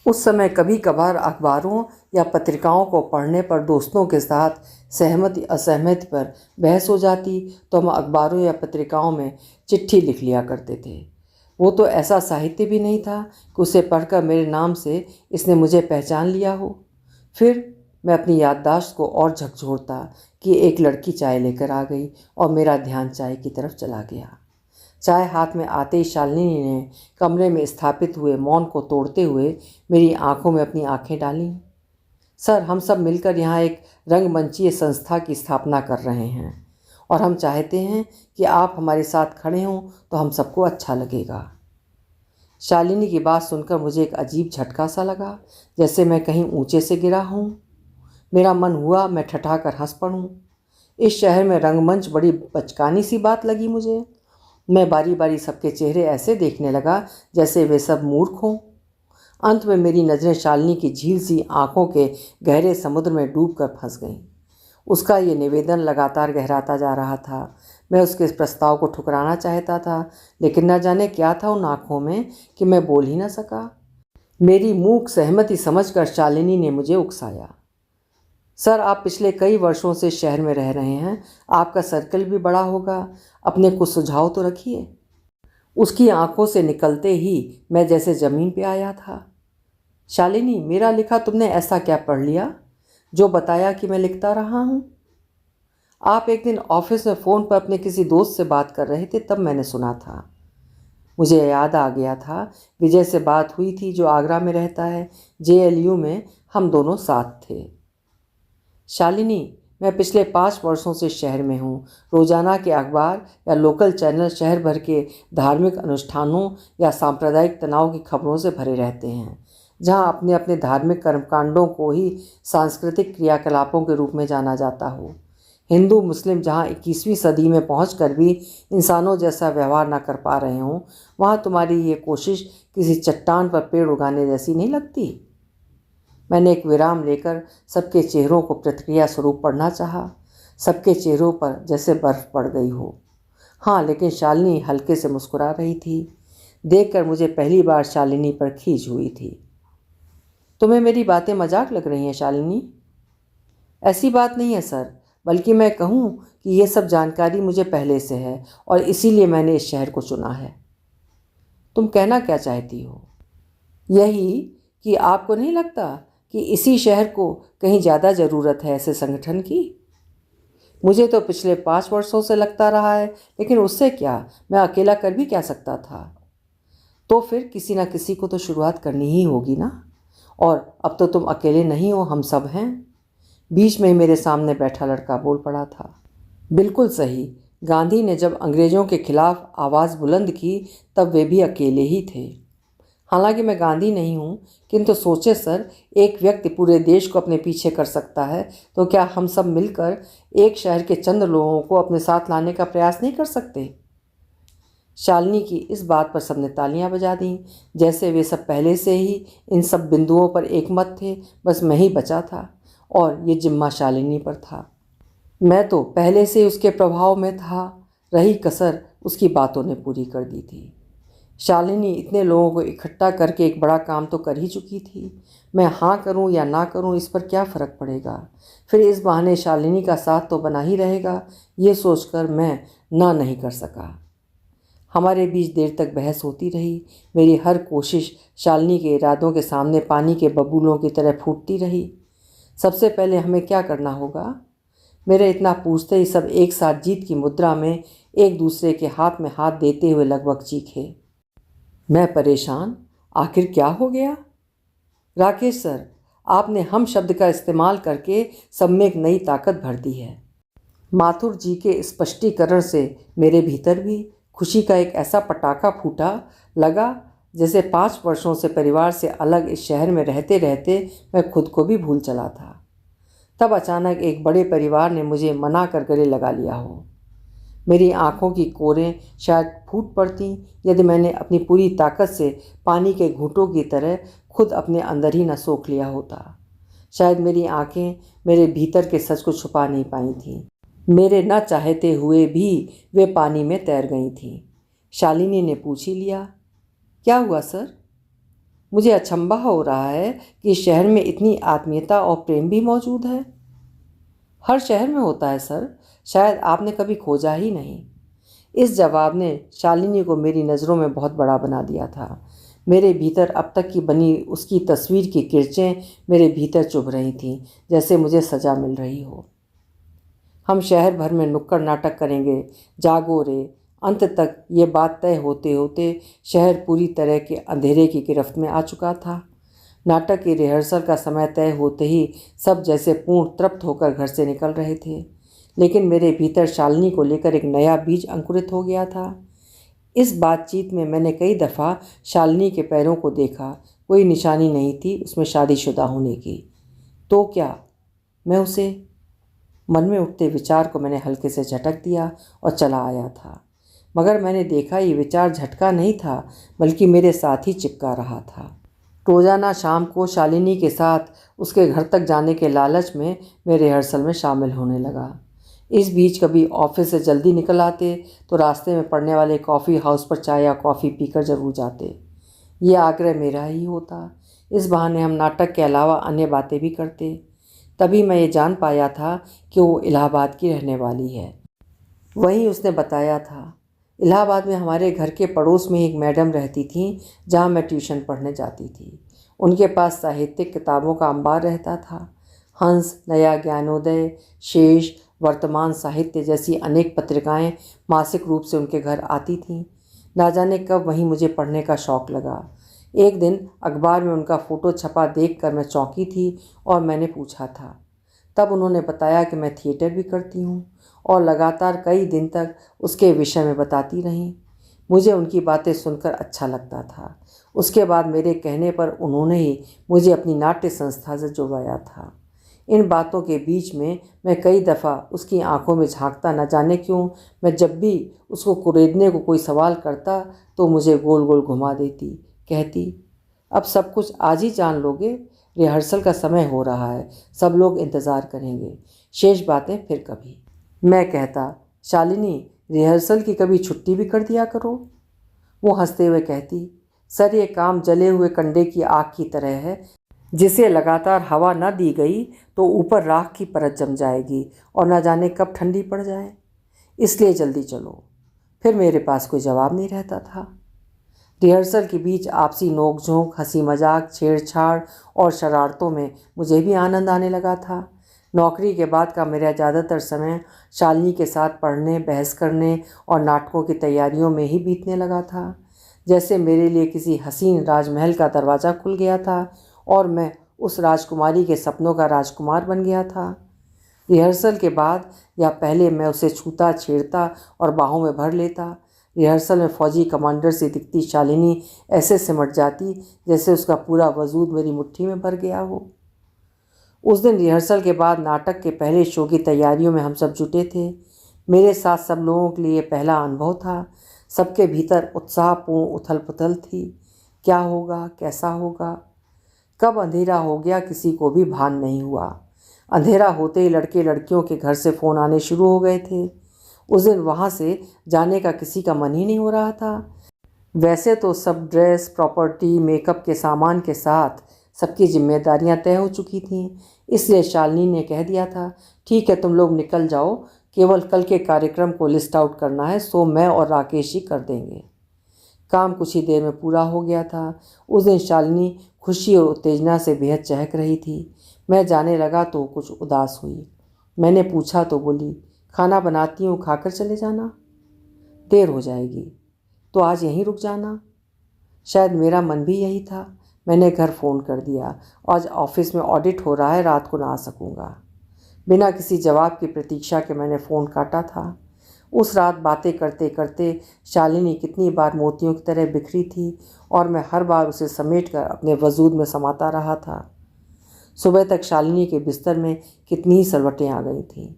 उस समय कभी कभार अखबारों या पत्रिकाओं को पढ़ने पर दोस्तों के साथ सहमति असहमति पर बहस हो जाती तो हम अखबारों या पत्रिकाओं में चिट्ठी लिख लिया करते थे। वो तो ऐसा साहित्य भी नहीं था कि उसे पढ़कर मेरे नाम से इसने मुझे पहचान लिया हो। फिर मैं अपनी याददाश्त को और झकझोरता कि एक लड़की चाय लेकर आ गई और मेरा ध्यान चाय की तरफ चला गया। चाय हाथ में आते ही शालिनी ने कमरे में स्थापित हुए मौन को तोड़ते हुए मेरी आंखों में अपनी आंखें डालीं। सर, हम सब मिलकर यहाँ एक रंगमंचीय संस्था की स्थापना कर रहे हैं और हम चाहते हैं कि आप हमारे साथ खड़े हों तो हम सबको अच्छा लगेगा। शालिनी की बात सुनकर मुझे एक अजीब झटका सा लगा, जैसे मैं कहीं ऊंचे से गिरा हूँ। मेरा मन हुआ मैं ठठाकर हंस पड़ूँ। इस शहर में रंगमंच बड़ी बचकानी सी बात लगी मुझे। मैं बारी बारी सबके चेहरे ऐसे देखने लगा जैसे वे सब मूर्ख हों। अंत में मेरी नज़रें शालिनी की झील सी आंखों के गहरे समुद्र में डूबकर फंस गईं। उसका ये निवेदन लगातार गहराता जा रहा था। मैं उसके इस प्रस्ताव को ठुकराना चाहता था, लेकिन न जाने क्या था उन आँखों में कि मैं बोल ही न सका। मेरी मूक सहमति समझकर शालिनी ने मुझे उकसाया। सर, आप पिछले कई वर्षों से शहर में रह रहे हैं, आपका सर्कल भी बड़ा होगा, अपने कुछ सुझाव तो रखिए। उसकी आंखों से निकलते ही मैं जैसे ज़मीन पे आया था। शालिनी, मेरा लिखा तुमने ऐसा क्या पढ़ लिया जो बताया कि मैं लिखता रहा हूँ? आप एक दिन ऑफिस में फ़ोन पर अपने किसी दोस्त से बात कर रहे थे, तब मैंने सुना था। मुझे याद आ गया था, विजय से बात हुई थी जो आगरा में रहता है। JLU में हम दोनों साथ थे। शालिनी, मैं पिछले 5 वर्षों से शहर में हूँ। रोज़ाना के अखबार या लोकल चैनल शहर भर के धार्मिक अनुष्ठानों या सांप्रदायिक तनाव की खबरों से भरे रहते हैं, जहाँ अपने अपने धार्मिक कर्मकांडों को ही सांस्कृतिक क्रियाकलापों के रूप में जाना जाता हो। हिंदू मुस्लिम जहाँ 21वीं सदी में पहुंचकर भी इंसानों जैसा व्यवहार न कर पा रहे हों, वहाँ तुम्हारी ये कोशिश किसी चट्टान पर पेड़ उगाने जैसी नहीं लगती? मैंने एक विराम लेकर सबके चेहरों को प्रतिक्रिया स्वरूप पढ़ना चाहा। सबके चेहरों पर जैसे बर्फ पड़ गई हो। हाँ, लेकिन शालिनी हल्के से मुस्कुरा रही थी। देखकर मुझे पहली बार शालिनी पर खींच हुई थी। तुम्हें मेरी बातें मजाक लग रही हैं शालिनी? ऐसी बात नहीं है सर, बल्कि मैं कहूँ कि ये सब जानकारी मुझे पहले से है और इसीलिए मैंने इस शहर को चुना है। तुम कहना क्या चाहती हो? यही कि आपको नहीं लगता कि इसी शहर को कहीं ज़्यादा ज़रूरत है ऐसे संगठन की? मुझे तो पिछले 5 वर्षों से लगता रहा है, लेकिन उससे क्या, मैं अकेला कर भी क्या सकता था? तो फिर किसी ना किसी को तो शुरुआत करनी ही होगी ना। और अब तो तुम अकेले नहीं हो, हम सब हैं। बीच में ही मेरे सामने बैठा लड़का बोल पड़ा था। बिल्कुल सही, गांधी ने जब अंग्रेज़ों के खिलाफ आवाज़ बुलंद की तब वे भी अकेले ही थे। हालांकि मैं गांधी नहीं हूँ, किंतु सोचे सर, एक व्यक्ति पूरे देश को अपने पीछे कर सकता है, तो क्या हम सब मिलकर एक शहर के चंद लोगों को अपने साथ लाने का प्रयास नहीं कर सकते? शालिनी की इस बात पर सबने तालियां बजा दीं, जैसे वे सब पहले से ही इन सब बिंदुओं पर एकमत थे। बस मैं ही बचा था और ये जिम्मा शालिनी पर था। मैं तो पहले से उसके प्रभाव में था, रही कसर उसकी बातों ने पूरी कर दी थी। शालिनी इतने लोगों को इकट्ठा करके एक बड़ा काम तो कर ही चुकी थी। मैं हाँ करूं या ना करूं, इस पर क्या फ़र्क पड़ेगा? फिर इस बहाने शालिनी का साथ तो बना ही रहेगा, ये सोचकर मैं ना नहीं कर सका। हमारे बीच देर तक बहस होती रही। मेरी हर कोशिश शालिनी के इरादों के सामने पानी के बबूलों की तरह फूटती रही। सबसे पहले हमें क्या करना होगा? मेरे इतना पूछते ही सब एक साथ जीत की मुद्रा में एक दूसरे के हाथ में हाथ देते हुए लगभग चीखे। मैं परेशान, आखिर क्या हो गया? राकेश सर, आपने हम शब्द का इस्तेमाल करके सब में एक नई ताकत भर दी है। माथुर जी के स्पष्टीकरण से मेरे भीतर भी खुशी का एक ऐसा पटाखा फूटा, लगा जैसे 5 वर्षों से परिवार से अलग इस शहर में रहते रहते मैं खुद को भी भूल चला था। तब अचानक एक बड़े परिवार ने मुझे मना कर गले लगा लिया हो। मेरी आंखों की कोरें शायद फूट पड़ती यदि मैंने अपनी पूरी ताकत से पानी के घूंटों की तरह खुद अपने अंदर ही न सोख लिया होता। शायद मेरी आंखें मेरे भीतर के सच को छुपा नहीं पाई थीं। मेरे न चाहते हुए भी वे पानी में तैर गई थीं। शालिनी ने पूछ ही लिया, क्या हुआ सर? मुझे अचंभा हो रहा है कि शहर में इतनी आत्मीयता और प्रेम भी मौजूद है। हर शहर में होता है सर, शायद आपने कभी खोजा ही नहीं। इस जवाब ने शालिनी को मेरी नज़रों में बहुत बड़ा बना दिया था। मेरे भीतर अब तक की बनी उसकी तस्वीर की किरचें मेरे भीतर चुभ रही थीं, जैसे मुझे सज़ा मिल रही हो। हम शहर भर में नुक्कड़ नाटक करेंगे, जागो रे। अंत तक ये बात तय होते होते शहर पूरी तरह के अंधेरे की गिरफ्त में आ चुका था। नाटक की रिहर्सल का समय तय होते ही सब जैसे पूर्ण तृप्त होकर घर से निकल रहे थे, लेकिन मेरे भीतर शालिनी को लेकर एक नया बीज अंकुरित हो गया था। इस बातचीत में मैंने कई दफ़ा शालिनी के पैरों को देखा। कोई निशानी नहीं थी उसमें शादीशुदा होने की। तो क्या मैं उसे? मन में उठते विचार को मैंने हल्के से झटक दिया और चला आया था, मगर मैंने देखा ये विचार झटका नहीं था, बल्कि मेरे साथ ही चिपका रहा था। रोज़ाना शाम को शालिनी के साथ उसके घर तक जाने के लालच में मैं रिहर्सल में शामिल होने लगा। इस बीच कभी ऑफिस से जल्दी निकल आते तो रास्ते में पड़ने वाले कॉफ़ी हाउस पर चाय या कॉफ़ी पीकर जरूर जाते। ये आग्रह मेरा ही होता। इस बहाने हम नाटक के अलावा अन्य बातें भी करते। तभी मैं ये जान पाया था कि वो इलाहाबाद की रहने वाली है। वहीं उसने बताया था। इलाहाबाद में हमारे घर के पड़ोस में एक मैडम रहती थीं, जहाँ मैं ट्यूशन पढ़ने जाती थी। उनके पास साहित्यिक किताबों का अंबार रहता था। हंस, नया ज्ञानोदय, शेष, वर्तमान साहित्य जैसी अनेक पत्रिकाएं मासिक रूप से उनके घर आती थीं। ना जाने कब वहीं मुझे पढ़ने का शौक़ लगा। एक दिन अखबार में उनका फ़ोटो छपा देखकर मैं चौंकी थी और मैंने पूछा था। तब उन्होंने बताया कि मैं थिएटर भी करती हूँ और लगातार कई दिन तक उसके विषय में बताती रहीं। मुझे उनकी बातें सुनकर अच्छा लगता था। उसके बाद मेरे कहने पर उन्होंने ही मुझे अपनी नाट्य संस्था से जुड़वाया था। इन बातों के बीच में मैं कई दफ़ा उसकी आंखों में झांकता, न जाने क्यों मैं जब भी उसको कुरेदने को कोई सवाल करता तो मुझे गोल गोल घुमा देती। कहती, अब सब कुछ आज ही जान लोगे, रिहर्सल का समय हो रहा है, सब लोग इंतज़ार करेंगे, शेष बातें फिर कभी। मैं कहता, शालिनी, रिहर्सल की कभी छुट्टी भी कर दिया करो। वो हंसते हुए कहती, सर ये काम जले हुए कंडे की आग की तरह है, जिसे लगातार हवा न दी गई तो ऊपर राख की परत जम जाएगी और न जाने कब ठंडी पड़ जाए, इसलिए जल्दी चलो। फिर मेरे पास कोई जवाब नहीं रहता था। रिहर्सल के बीच आपसी नोक झोंक, हंसी मजाक, छेड़छाड़ और शरारतों में मुझे भी आनंद आने लगा था। नौकरी के बाद का मेरा ज़्यादातर समय शालिनी के साथ पढ़ने, बहस करने और नाटकों की तैयारियों में ही बीतने लगा था। जैसे मेरे लिए किसी हसीन राजमहल का दरवाज़ा खुल गया था और मैं उस राजकुमारी के सपनों का राजकुमार बन गया था। रिहर्सल के बाद या पहले मैं उसे छूता, छेड़ता और बाहों में भर लेता। रिहर्सल में फौजी कमांडर से दिखती शालिनी ऐसे सिमट जाती जैसे उसका पूरा वजूद मेरी मुट्ठी में भर गया हो। उस दिन रिहर्सल के बाद नाटक के पहले शो की तैयारियों में हम सब जुटे थे। मेरे साथ सब लोगों के लिए पहला अनुभव था। सबके भीतर उत्साहपूर्ण उथल पुथल थी। क्या होगा, कैसा होगा। कब अंधेरा हो गया किसी को भी भान नहीं हुआ। अंधेरा होते ही लड़के लड़कियों के घर से फ़ोन आने शुरू हो गए थे। उस दिन वहाँ से जाने का किसी का मन ही नहीं हो रहा था। वैसे तो सब ड्रेस, प्रॉपर्टी, मेकअप के सामान के साथ सबकी जिम्मेदारियां तय हो चुकी थीं, इसलिए शालिनी ने कह दिया था, ठीक है तुम लोग निकल जाओ, केवल कल के कार्यक्रम को लिस्ट आउट करना है, सो मैं और राकेश ही कर देंगे। काम कुछ ही देर में पूरा हो गया था। उस दिन शालिनी खुशी और उत्तेजना से बेहद चहक रही थी। मैं जाने लगा तो कुछ उदास हुई। मैंने पूछा तो बोली, खाना बनाती हूँ, खाकर चले जाना। देर हो जाएगी तो आज यहीं रुक जाना। शायद मेरा मन भी यही था। मैंने घर फ़ोन कर दिया, आज ऑफिस में ऑडिट हो रहा है, रात को ना आ सकूँगा। बिना किसी जवाब की प्रतीक्षा के मैंने फ़ोन काटा था। उस रात बातें करते करते शालिनी कितनी बार मोतियों की तरह बिखरी थी और मैं हर बार उसे समेटकर अपने वजूद में समाता रहा था। सुबह तक शालिनी के बिस्तर में कितनी ही सलवटें आ गई थीं।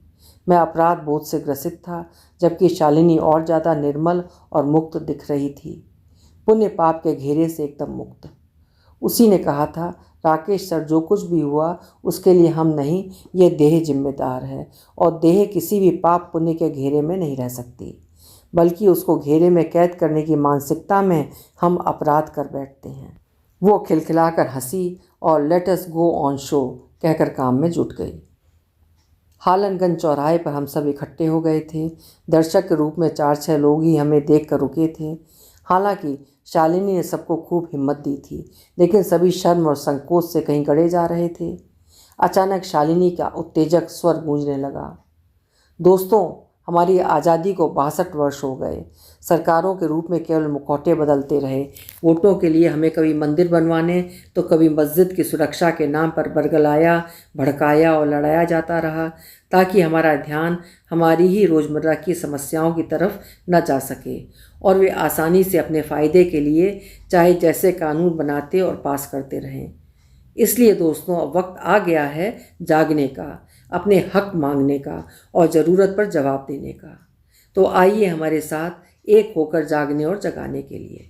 मैं अपराध बोध से ग्रसित था, जबकि शालिनी और ज़्यादा निर्मल और मुक्त दिख रही थी, पुण्य पाप के घेरे से एकदम मुक्त। उसी ने कहा था, राकेश सर, जो कुछ भी हुआ उसके लिए हम नहीं, ये देह जिम्मेदार है और देह किसी भी पाप पुण्य के घेरे में नहीं रह सकती, बल्कि उसको घेरे में कैद करने की मानसिकता में हम अपराध कर बैठते हैं। वो खिलखिलाकर हंसी और let us go on show कहकर काम में जुट गई। हालनगंज चौराहे पर हम सब इकट्ठे हो गए थे। दर्शक के रूप में 4-6 लोग ही हमें देख कर रुके थे। हालांकि शालिनी ने सबको खूब हिम्मत दी थी, लेकिन सभी शर्म और संकोच से कहीं गड़े जा रहे थे। अचानक शालिनी का उत्तेजक स्वर गूंजने लगा, दोस्तों, हमारी आज़ादी को 62 वर्ष हो गए। सरकारों के रूप में केवल मुखौटे बदलते रहे। वोटों के लिए हमें कभी मंदिर बनवाने तो कभी मस्जिद की सुरक्षा के नाम पर बरगलाया, भड़काया और लड़ाया जाता रहा, ताकि हमारा ध्यान हमारी ही रोज़मर्रा की समस्याओं की तरफ न जा सके और वे आसानी से अपने फ़ायदे के लिए चाहे जैसे कानून बनाते और पास करते रहें। इसलिए दोस्तों, अब वक्त आ गया है जागने का, अपने हक मांगने का और ज़रूरत पर जवाब देने का। तो आइए हमारे साथ एक होकर जागने और जगाने के लिए।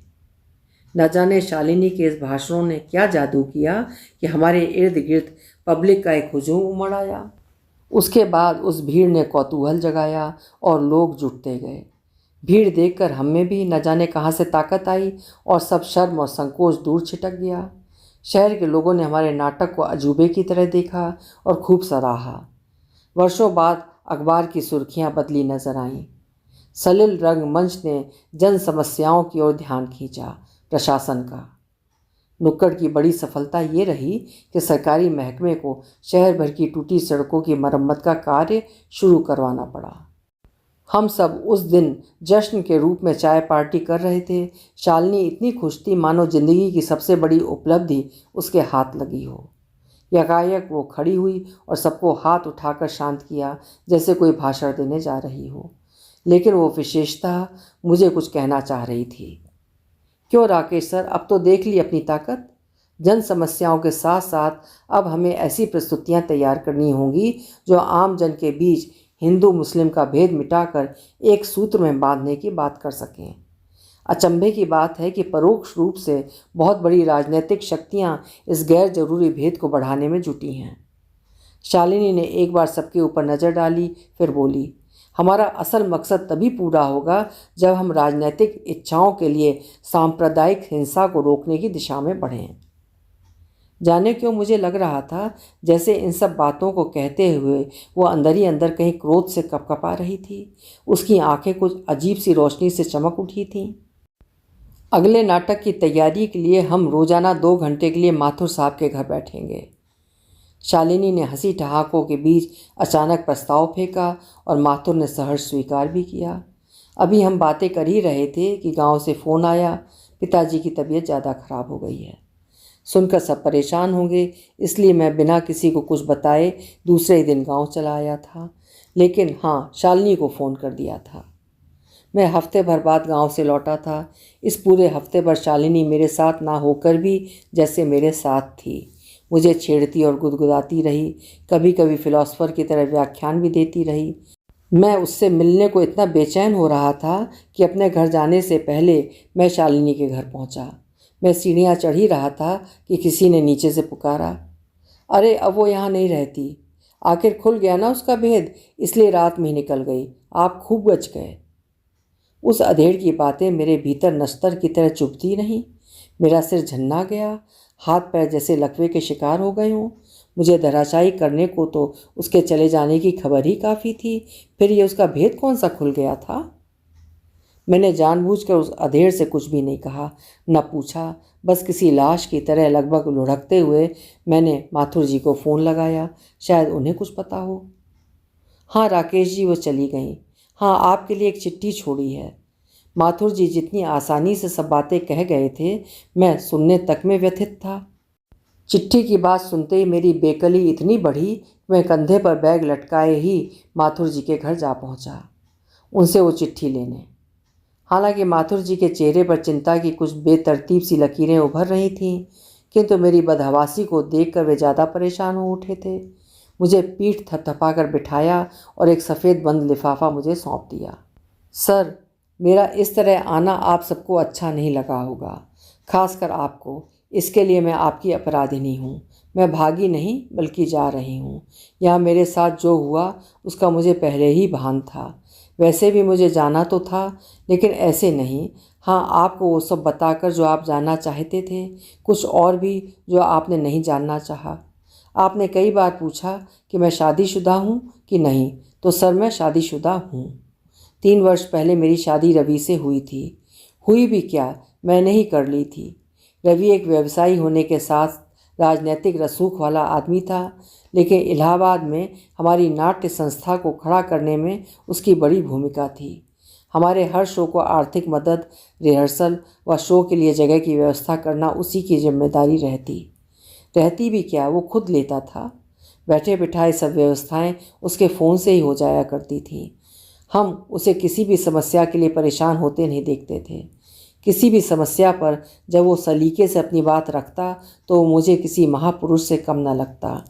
न जाने शालिनी के इस भाषणों ने क्या जादू किया कि हमारे इर्द गिर्द पब्लिक का एक हुजूम उमड़ आया। उसके बाद उस भीड़ ने कौतूहल जगाया और लोग जुटते गए। भीड़ देखकर हम में भी न जाने कहाँ से ताकत आई और सब शर्म और संकोच दूर छिटक गया। शहर के लोगों ने हमारे नाटक को अजूबे की तरह देखा और खूब सराहा। वर्षों बाद अखबार की सुर्खियां बदली नजर आईं। सलिल रंगमंच ने जन समस्याओं की ओर ध्यान खींचा। प्रशासन का नुक्कड़ की बड़ी सफलता ये रही कि सरकारी महकमे को शहर भर की टूटी सड़कों की मरम्मत का कार्य शुरू करवाना पड़ा। हम सब उस दिन जश्न के रूप में चाय पार्टी कर रहे थे। शालिनी इतनी खुश थी मानो जिंदगी की सबसे बड़ी उपलब्धि उसके हाथ लगी हो। यकायक वो खड़ी हुई और सबको हाथ उठाकर शांत किया, जैसे कोई भाषण देने जा रही हो। लेकिन वो विशेषता मुझे कुछ कहना चाह रही थी। क्यों राकेश सर, अब तो देख ली अपनी ताकत। जन समस्याओं के साथ साथ अब हमें ऐसी प्रस्तुतियां तैयार करनी होंगी जो आम जन के बीच हिंदू मुस्लिम का भेद मिटाकर एक सूत्र में बांधने की बात कर सकें। अचंभे की बात है कि परोक्ष रूप से बहुत बड़ी राजनीतिक शक्तियां इस गैर जरूरी भेद को बढ़ाने में जुटी हैं। शालिनी ने एक बार सबके ऊपर नज़र डाली, फिर बोली, हमारा असल मकसद तभी पूरा होगा जब हम राजनीतिक इच्छाओं के लिए सांप्रदायिक हिंसा को रोकने की दिशा में बढ़ें। जाने क्यों मुझे लग रहा था जैसे इन सब बातों को कहते हुए वो अंदर ही अंदर कहीं क्रोध से कपकपा रही थी। उसकी आंखें कुछ अजीब सी रोशनी से चमक उठी थीं। अगले नाटक की तैयारी के लिए हम रोजाना 2 घंटे के लिए माथुर साहब के घर बैठेंगे। शालिनी ने हंसी ठहाकों के बीच अचानक प्रस्ताव फेंका और माथुर ने सहर्ष स्वीकार भी किया। अभी हम बातें कर ही रहे थे कि गांव से फ़ोन आया, पिताजी की तबीयत ज़्यादा खराब हो गई है। सुनकर सब परेशान होंगे, इसलिए मैं बिना किसी को कुछ बताए दूसरे ही दिन गांव चला आया था। लेकिन हाँ, शालिनी को फ़ोन कर दिया था। मैं हफ्ते भर बाद गांव से लौटा था। इस पूरे हफ्ते भर शालिनी मेरे साथ ना होकर भी जैसे मेरे साथ थी। मुझे छेड़ती और गुदगुदाती रही, कभी कभी फिलोसफर की तरह व्याख्यान भी देती रही। मैं उससे मिलने को इतना बेचैन हो रहा था कि अपने घर जाने से पहले मैं शालिनी के घर पहुंचा। मैं सीढ़ियाँ चढ़ ही रहा था कि किसी ने नीचे से पुकारा, अरे अब वो यहाँ नहीं रहती। आखिर खुल गया ना उसका भेद, इसलिए रात में ही निकल गई। आप खूब बच गए। उस अधेड़ की बातें मेरे भीतर नश्तर की तरह चुभती नहीं। मेरा सिर झन्ना गया, हाथ पैर जैसे लकवे के शिकार हो गए हों। मुझे धराशायी करने को तो उसके चले जाने की खबर ही काफ़ी थी, फिर ये उसका भेद कौन सा खुल गया था। मैंने जानबूझकर उस अधेड़ से कुछ भी नहीं कहा, न पूछा। बस किसी लाश की तरह लगभग लुढ़कते हुए मैंने माथुर जी को फ़ोन लगाया, शायद उन्हें कुछ पता हो। हाँ राकेश जी, वो चली गईं। हाँ, आपके लिए एक चिट्ठी छोड़ी है। माथुर जी जितनी आसानी से सब बातें कह गए थे, मैं सुनने तक में व्यथित था। चिट्ठी की बात सुनते ही मेरी बेकली इतनी बढ़ी कि मैं कंधे पर बैग लटकाए ही माथुर जी के घर जा पहुंचा, उनसे वो चिट्ठी लेने। हालांकि माथुर जी के चेहरे पर चिंता की कुछ बेतरतीब सी लकीरें उभर रही थीं, किंतु मेरी बदहवासी को देखकर वे ज़्यादा परेशान हो उठे थे। मुझे पीठ थपथपाकर बिठाया और एक सफ़ेद बंद लिफाफा मुझे सौंप दिया। सर, मेरा इस तरह आना आप सबको अच्छा नहीं लगा होगा, खासकर आपको। इसके लिए मैं आपकी अपराधिनी हूँ। मैं भागी नहीं बल्कि जा रही हूँ। यहाँ मेरे साथ जो हुआ उसका मुझे पहले ही भान था। वैसे भी मुझे जाना तो था, लेकिन ऐसे नहीं। हाँ, आपको वो सब बताकर जो आप जानना चाहते थे, कुछ और भी जो आपने नहीं जानना चाहा। आपने कई बार पूछा कि मैं शादीशुदा हूँ कि नहीं, तो सर मैं शादीशुदा हूँ। 3 वर्ष पहले मेरी शादी रवि से हुई थी। हुई भी क्या, मैंने ही कर ली थी। रवि एक व्यवसायी होने के साथ राजनीतिक रसूख वाला आदमी था, लेकिन इलाहाबाद में हमारी नाट्य संस्था को खड़ा करने में उसकी बड़ी भूमिका थी। हमारे हर शो को आर्थिक मदद, रिहर्सल व शो के लिए जगह की व्यवस्था करना उसी की जिम्मेदारी रहती भी क्या, वो खुद लेता था। बैठे बिठाए सब व्यवस्थाएं उसके फ़ोन से ही हो जाया करती थीं। हम उसे किसी भी समस्या के लिए परेशान होते नहीं देखते थे। किसी भी समस्या पर जब वो सलीके से अपनी बात रखता तो वो मुझे किसी महापुरुष से कम न लगता।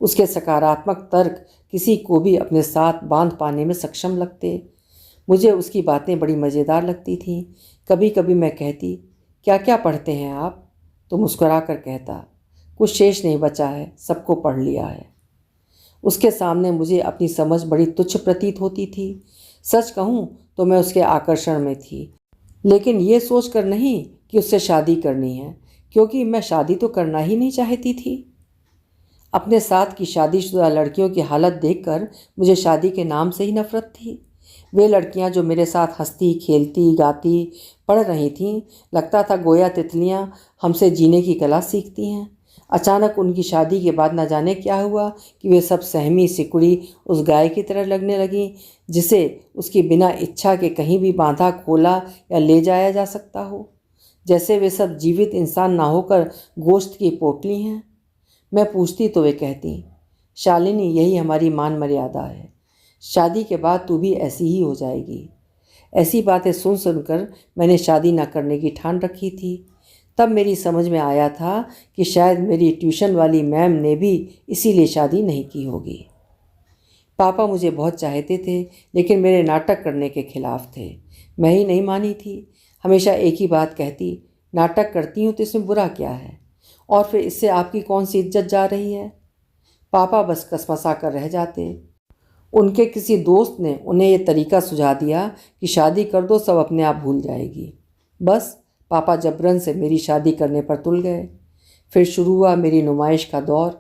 उसके सकारात्मक तर्क किसी को भी अपने साथ बांध पाने में सक्षम लगते। मुझे उसकी बातें बड़ी मज़ेदार लगती थीं। कभी कभी मैं कहती, क्या क्या पढ़ते हैं आप? तो मुस्कुरा कर कहता, कुछ शेष नहीं बचा है, सबको पढ़ लिया है। उसके सामने मुझे अपनी समझ बड़ी तुच्छ प्रतीत होती थी। सच कहूँ तो मैं उसके आकर्षण में थी, लेकिन ये सोच कर नहीं कि उससे शादी करनी है, क्योंकि मैं शादी तो करना ही नहीं चाहती थी। अपने साथ की शादीशुदा लड़कियों की हालत देखकर मुझे शादी के नाम से ही नफरत थी। वे लड़कियां जो मेरे साथ हंसती, खेलती, गाती, पढ़ रही थीं, लगता था गोया तितलियां हमसे जीने की कला सीखती हैं। अचानक उनकी शादी के बाद न जाने क्या हुआ कि वे सब सहमी सिकुड़ी उस गाय की तरह लगने लगीं, जिसे उसकी बिना इच्छा के कहीं भी बांधा, खोला या ले जाया जा सकता हो। जैसे वे सब जीवित इंसान ना होकर गोश्त की पोटली हैं। मैं पूछती तो वे कहती, शालिनी, यही हमारी मान मर्यादा है। शादी के बाद तू भी ऐसी ही हो जाएगी। ऐसी बातें सुन सुनकर मैंने शादी न करने की ठान रखी थी। तब मेरी समझ में आया था कि शायद मेरी ट्यूशन वाली मैम ने भी इसीलिए शादी नहीं की होगी। पापा मुझे बहुत चाहते थे, लेकिन मेरे नाटक करने के खिलाफ थे। मैं ही नहीं मानी थी। हमेशा एक ही बात कहती, नाटक करती हूँ तो इसमें बुरा क्या है, और फिर इससे आपकी कौन सी इज्जत जा रही है। पापा बस कसमसा कर रह जाते। उनके किसी दोस्त ने उन्हें यह तरीका सुझा दिया कि शादी कर दो, सब अपने आप भूल जाएगी। बस पापा जबरन से मेरी शादी करने पर तुल गए। फिर शुरू हुआ मेरी नुमाइश का दौर।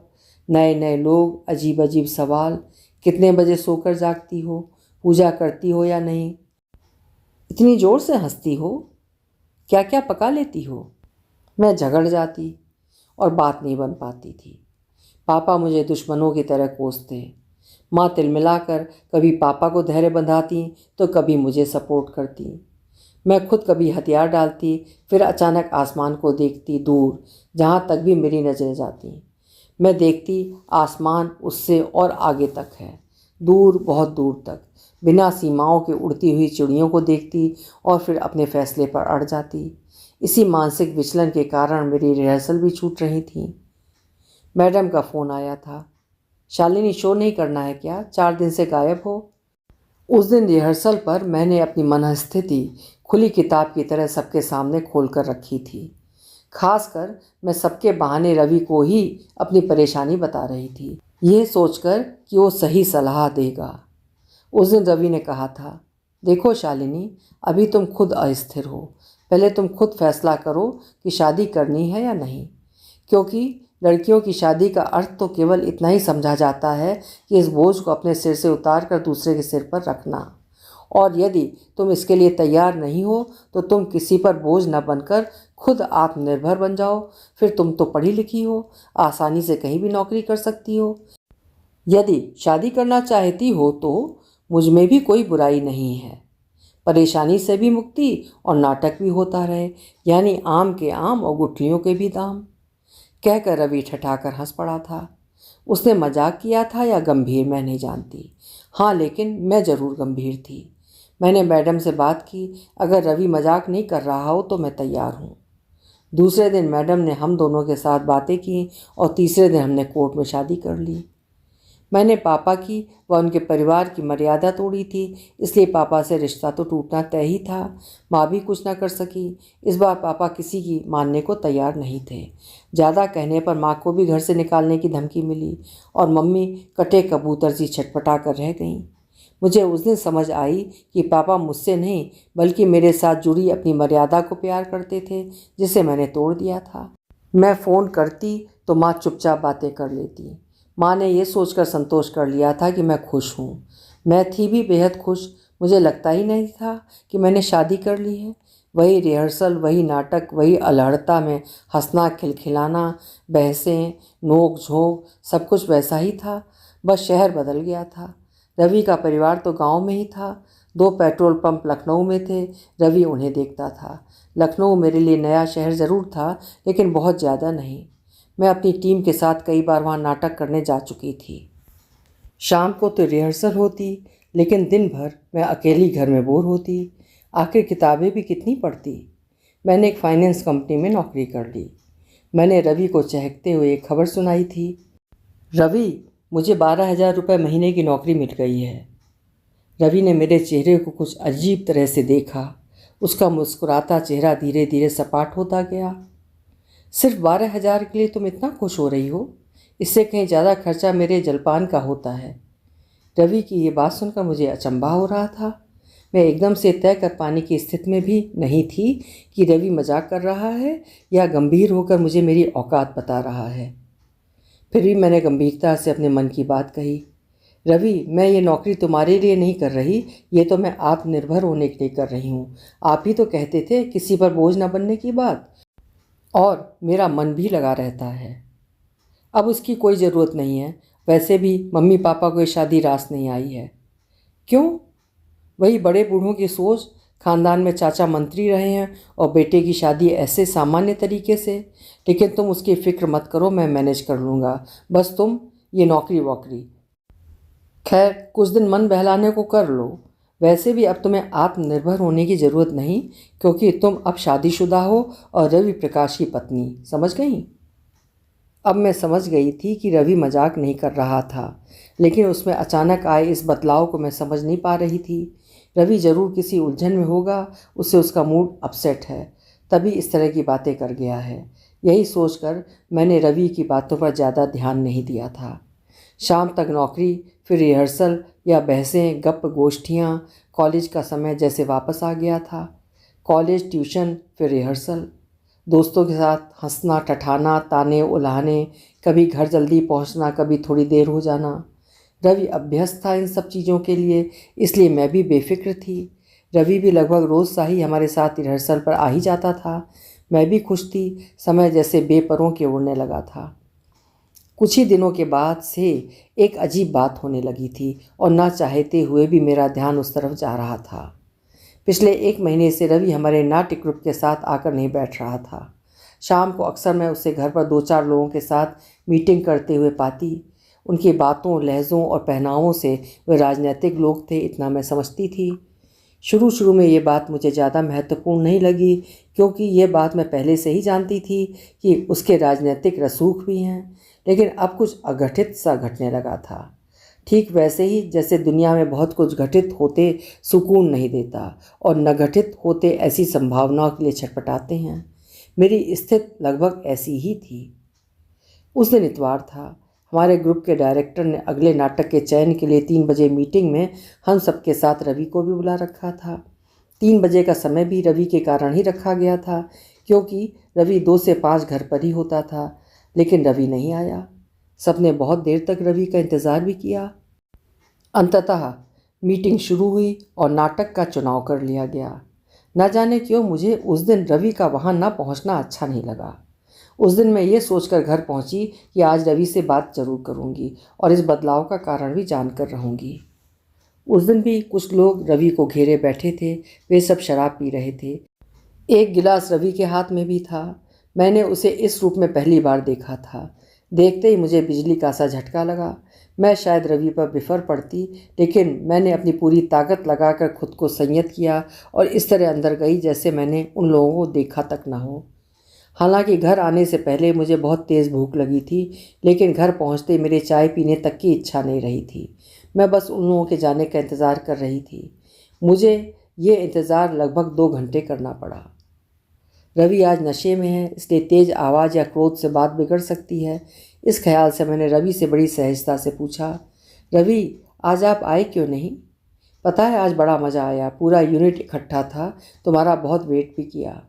नए नए लोग, अजीब अजीब सवाल, कितने बजे सोकर जागती हो, पूजा करती हो या नहीं, इतनी ज़ोर से हंसती हो, क्या क्या पका लेती हो। मैं झगड़ जाती और बात नहीं बन पाती थी। पापा मुझे दुश्मनों की तरह कोसते। माँ तिलमिलाकर कभी पापा को धैर्य बंधाती तो कभी मुझे सपोर्ट करती। मैं खुद कभी हथियार डालती, फिर अचानक आसमान को देखती, दूर जहाँ तक भी मेरी नज़रें जाती। मैं देखती आसमान उससे और आगे तक है, दूर, बहुत दूर तक, बिना सीमाओं के उड़ती हुई चिड़ियों को देखती और फिर अपने फैसले पर अड़ जाती। इसी मानसिक विचलन के कारण मेरी रिहर्सल भी छूट रही थी। मैडम का फ़ोन आया था। शालिनी, शो नहीं करना है क्या? 4 दिन से गायब हो। उस दिन रिहर्सल पर मैंने अपनी मनस्थिति खुली किताब की तरह सबके सामने खोल कर रखी थी। खासकर मैं सबके बहाने रवि को ही अपनी परेशानी बता रही थी, ये सोचकर कि वो सही सलाह देगा। उस दिन रवि ने कहा था, देखो शालिनी, अभी तुम खुद अस्थिर हो, पहले तुम खुद फैसला करो कि शादी करनी है या नहीं, क्योंकि लड़कियों की शादी का अर्थ तो केवल इतना ही समझा जाता है कि इस बोझ को अपने सिर से उतार कर दूसरे के सिर पर रखना, और यदि तुम इसके लिए तैयार नहीं हो तो तुम किसी पर बोझ न बनकर खुद आत्मनिर्भर बन जाओ। फिर तुम तो पढ़ी लिखी हो, आसानी से कहीं भी नौकरी कर सकती हो। यदि शादी करना चाहती हो तो मुझ में भी कोई बुराई नहीं है। परेशानी से भी मुक्ति और नाटक भी होता रहे, यानी आम के आम और गुठलियों के भी दाम। कहकर रवि ठठाकर हंस पड़ा था। उसने मजाक किया था या गंभीर, मैं नहीं जानती। हाँ, लेकिन मैं ज़रूर गंभीर थी। मैंने मैडम से बात की, अगर रवि मजाक नहीं कर रहा हो तो मैं तैयार हूँ। दूसरे दिन मैडम ने हम दोनों के साथ बातें की और तीसरे दिन हमने कोर्ट में शादी कर ली। मैंने पापा की व उनके परिवार की मर्यादा तोड़ी थी, इसलिए पापा से रिश्ता तो टूटना तय ही था। माँ भी कुछ ना कर सकी। इस बार पापा किसी की मानने को तैयार नहीं थे। ज़्यादा कहने पर माँ को भी घर से निकालने की धमकी मिली और मम्मी कटे कबूतर सी छटपटा कर रह गईं। मुझे उस दिन समझ आई कि पापा मुझसे नहीं बल्कि मेरे साथ जुड़ी अपनी मर्यादा को प्यार करते थे, जिसे मैंने तोड़ दिया था। मैं फ़ोन करती तो माँ चुपचाप बातें कर लेती। माँ ने यह सोचकर संतोष कर लिया था कि मैं खुश हूँ। मैं थी भी बेहद खुश। मुझे लगता ही नहीं था कि मैंने शादी कर ली है। वही रिहर्सल, वही नाटक, वही अल्हड़ता में हंसना, खिलखिलाना, बहसें, नोक झोंक, सब कुछ वैसा ही था, बस शहर बदल गया था। रवि का परिवार तो गांव में ही था। 2 पेट्रोल पंप लखनऊ में थे। रवि उन्हें देखता था। लखनऊ मेरे लिए नया शहर ज़रूर था, लेकिन बहुत ज़्यादा नहीं। मैं अपनी टीम के साथ कई बार वहाँ नाटक करने जा चुकी थी। शाम को तो रिहर्सल होती, लेकिन दिन भर मैं अकेली घर में बोर होती। आखिर किताबें भी कितनी पढ़ती। मैंने एक फाइनेंस कंपनी में नौकरी कर ली। मैंने रवि को चहकते हुए एक खबर सुनाई थी, रवि, मुझे 12,000 रुपये महीने की नौकरी मिल गई है। रवि ने मेरे चेहरे को कुछ अजीब तरह से देखा। उसका मुस्कुराता चेहरा धीरे धीरे सपाट होता गया। सिर्फ 12,000 के लिए तुम इतना खुश हो रही हो? इससे कहीं ज़्यादा खर्चा मेरे जलपान का होता है। रवि की ये बात सुनकर मुझे अचंभा हो रहा था। मैं एकदम से तय कर पाने की स्थिति में भी नहीं थी कि रवि मजाक कर रहा है या गंभीर होकर मुझे मेरी औकात बता रहा है। फिर भी मैंने गंभीरता से अपने मन की बात कही। रवि, मैं ये नौकरी तुम्हारे लिए नहीं कर रही, ये तो मैं आत्मनिर्भर होने के लिए कर रही हूँ। आप ही तो कहते थे किसी पर बोझ न बनने की बात, और मेरा मन भी लगा रहता है। अब उसकी कोई ज़रूरत नहीं है। वैसे भी मम्मी पापा को ये शादी रास नहीं आई है। क्यों? वही बड़े बूढ़ों की सोच। खानदान में चाचा मंत्री रहे हैं और बेटे की शादी ऐसे सामान्य तरीके से। लेकिन तुम उसकी फ़िक्र मत करो, मैं मैनेज कर लूँगा। बस तुम ये नौकरी वोकरी, खैर कुछ दिन मन बहलाने को कर लो। वैसे भी अब तुम्हें आत्मनिर्भर होने की ज़रूरत नहीं, क्योंकि तुम अब शादीशुदा हो और रवि प्रकाश की पत्नी। समझ गई? अब मैं समझ गई थी कि रवि मजाक नहीं कर रहा था, लेकिन उसमें अचानक आए इस बदलाव को मैं समझ नहीं पा रही थी। रवि ज़रूर किसी उलझन में होगा, उससे उसका मूड अपसेट है, तभी इस तरह की बातें कर गया है। यही सोचकर मैंने रवि की बातों पर ज़्यादा ध्यान नहीं दिया था। शाम तक नौकरी, फिर रिहर्सल या बहसें, गप गोष्ठियाँ। कॉलेज का समय जैसे वापस आ गया था। कॉलेज, ट्यूशन, फिर रिहर्सल। दोस्तों के साथ हंसना ठठाना, ताने उलाहने, कभी घर जल्दी पहुंचना, कभी थोड़ी देर हो जाना। रवि अभ्यस्त था इन सब चीज़ों के लिए, इसलिए मैं भी बेफिक्र थी। रवि भी लगभग रोज़ सा ही हमारे साथ रिहर्सल पर आ ही जाता था। मैं भी खुश थी। समय जैसे बेपरों के उड़ने लगा था। कुछ ही दिनों के बाद से एक अजीब बात होने लगी थी, और ना चाहते हुए भी मेरा ध्यान उस तरफ जा रहा था। पिछले 1 महीने से रवि हमारे नाट्य ग्रुप के साथ आकर नहीं बैठ रहा था। शाम को अक्सर मैं उसे घर पर 2-4 लोगों के साथ मीटिंग करते हुए पाती। उनकी बातों, लहज़ों और पहनावों से वे राजनीतिक लोग थे, इतना मैं समझती थी। शुरू शुरू में ये बात मुझे ज़्यादा महत्वपूर्ण नहीं लगी, क्योंकि ये बात मैं पहले से ही जानती थी कि उसके राजनीतिक रसूख भी हैं। लेकिन अब कुछ अघटित सा घटने लगा था। ठीक वैसे ही जैसे दुनिया में बहुत कुछ घटित होते सुकून नहीं देता, और न घटित होते ऐसी संभावनाओं के लिए छटपटाते हैं। मेरी स्थिति लगभग ऐसी ही थी। उस दिन इतवार था। हमारे ग्रुप के डायरेक्टर ने अगले नाटक के चयन के लिए 3 बजे मीटिंग में हम सबके साथ रवि को भी बुला रखा था। 3 बजे का समय भी रवि के कारण ही रखा गया था, क्योंकि रवि 2 से 5 घर पर ही होता था। लेकिन रवि नहीं आया। सबने बहुत देर तक रवि का इंतज़ार भी किया। अंततः मीटिंग शुरू हुई और नाटक का चुनाव कर लिया गया। न जाने क्यों मुझे उस दिन रवि का वहाँ न पहुँचना अच्छा नहीं लगा। उस दिन मैं ये सोचकर घर पहुँची कि आज रवि से बात जरूर करूँगी और इस बदलाव का कारण भी जानकर रहूँगी। उस दिन भी कुछ लोग रवि को घेरे बैठे थे। वे सब शराब पी रहे थे। एक गिलास रवि के हाथ में भी था। मैंने उसे इस रूप में पहली बार देखा था। देखते ही मुझे बिजली का सा झटका लगा। मैं शायद रवि पर बिफर पड़ती, लेकिन मैंने अपनी पूरी ताकत लगाकर खुद को संयत किया और इस तरह अंदर गई जैसे मैंने उन लोगों को देखा तक न हो। हालांकि घर आने से पहले मुझे बहुत तेज़ भूख लगी थी, लेकिन घर पहुंचते मेरे चाय पीने तक की इच्छा नहीं रही थी। मैं बस उन लोगों के जाने का इंतज़ार कर रही थी। मुझे ये इंतज़ार लगभग 2 घंटे करना पड़ा। रवि आज नशे में है, इसलिए तेज़ आवाज़ या क्रोध से बात बिगड़ सकती है। इस ख्याल से मैंने रवि से बड़ी सहजता से पूछा, रवि आज आप आए क्यों नहीं? पता है आज बड़ा मज़ा आया, पूरा यूनिट इकट्ठा था, तुम्हारा बहुत वेट भी किया।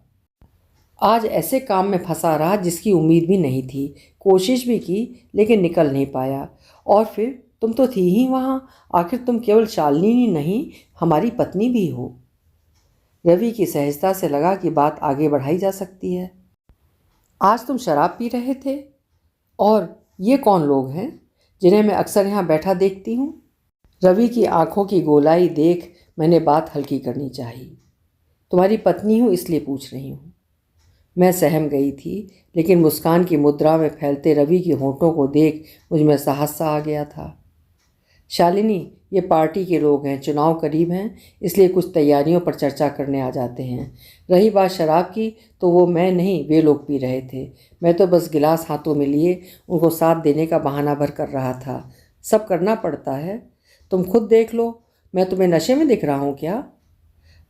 आज ऐसे काम में फंसा रहा जिसकी उम्मीद भी नहीं थी। कोशिश भी की लेकिन निकल नहीं पाया। और फिर तुम तो थी ही वहाँ। आखिर तुम केवल शालिनी ही नहीं, हमारी पत्नी भी हो। रवि की सहजता से लगा कि बात आगे बढ़ाई जा सकती है। आज तुम शराब पी रहे थे, और ये कौन लोग हैं जिन्हें मैं अक्सर यहाँ बैठा देखती हूँ? रवि की आंखों की गोलाई देख मैंने बात हल्की करनी चाही। तुम्हारी पत्नी हूँ इसलिए पूछ रही हूँ। मैं सहम गई थी, लेकिन मुस्कान की मुद्रा में फैलते रवि के होंठों को देख मुझ में साहस सा आ गया था। शालिनी, ये पार्टी के लोग हैं, चुनाव करीब हैं, इसलिए कुछ तैयारियों पर चर्चा करने आ जाते हैं। रही बात शराब की, तो वो मैं नहीं वे लोग पी रहे थे। मैं तो बस गिलास हाथों में लिए उनको साथ देने का बहाना भर कर रहा था। सब करना पड़ता है, तुम खुद देख लो। मैं तुम्हें नशे में दिख रहा हूँ क्या?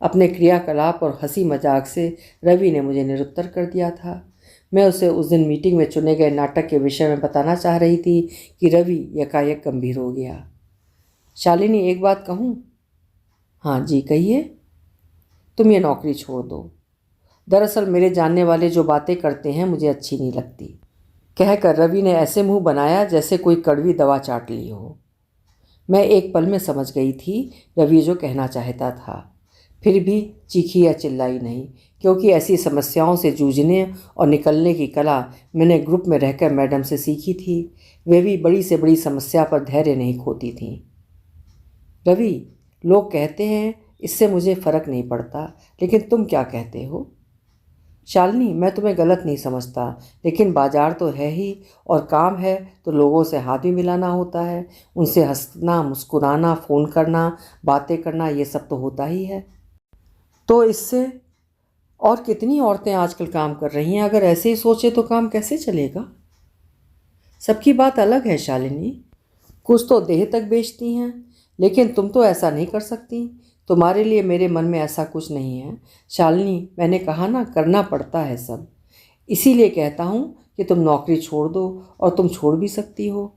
अपने क्रियाकलाप और हंसी मजाक से रवि ने मुझे निरुत्तर कर दिया था। मैं उसे उस दिन मीटिंग में चुने गए नाटक के विषय में बताना चाह रही थी कि रवि यकायक गंभीर हो गया। शालिनी, एक बात कहूँ? हाँ जी, कहिए। तुम ये नौकरी छोड़ दो। दरअसल मेरे जानने वाले जो बातें करते हैं मुझे अच्छी नहीं लगती। कहकर रवि ने ऐसे मुंह बनाया जैसे कोई कड़वी दवा चाट ली हो। मैं एक पल में समझ गई थी रवि जो कहना चाहता था, फिर भी चीखी या चिल्लाई नहीं, क्योंकि ऐसी समस्याओं से जूझने और निकलने की कला मैंने ग्रुप में रहकर मैडम से सीखी थी। वे भी बड़ी से बड़ी समस्या पर धैर्य नहीं खोती थीं। रवि, लोग कहते हैं इससे मुझे फ़र्क नहीं पड़ता, लेकिन तुम क्या कहते हो? शालिनी, मैं तुम्हें गलत नहीं समझता, लेकिन बाजार तो है ही, और काम है तो लोगों से हाथ भी मिलाना होता है, उनसे हंसना, मुस्कुराना, फ़ोन करना, बातें करना, ये सब तो होता ही है। तो इससे और कितनी औरतें आजकल काम कर रही हैं। अगर ऐसे ही सोचे तो काम कैसे चलेगा? सबकी बात अलग है शालिनी। कुछ तो देह तक बेचती हैं, लेकिन तुम तो ऐसा नहीं कर सकती। तुम्हारे लिए मेरे मन में ऐसा कुछ नहीं है शालिनी। मैंने कहा ना, करना पड़ता है सब। इसीलिए कहता हूँ कि तुम नौकरी छोड़ दो, और तुम छोड़ भी सकती हो।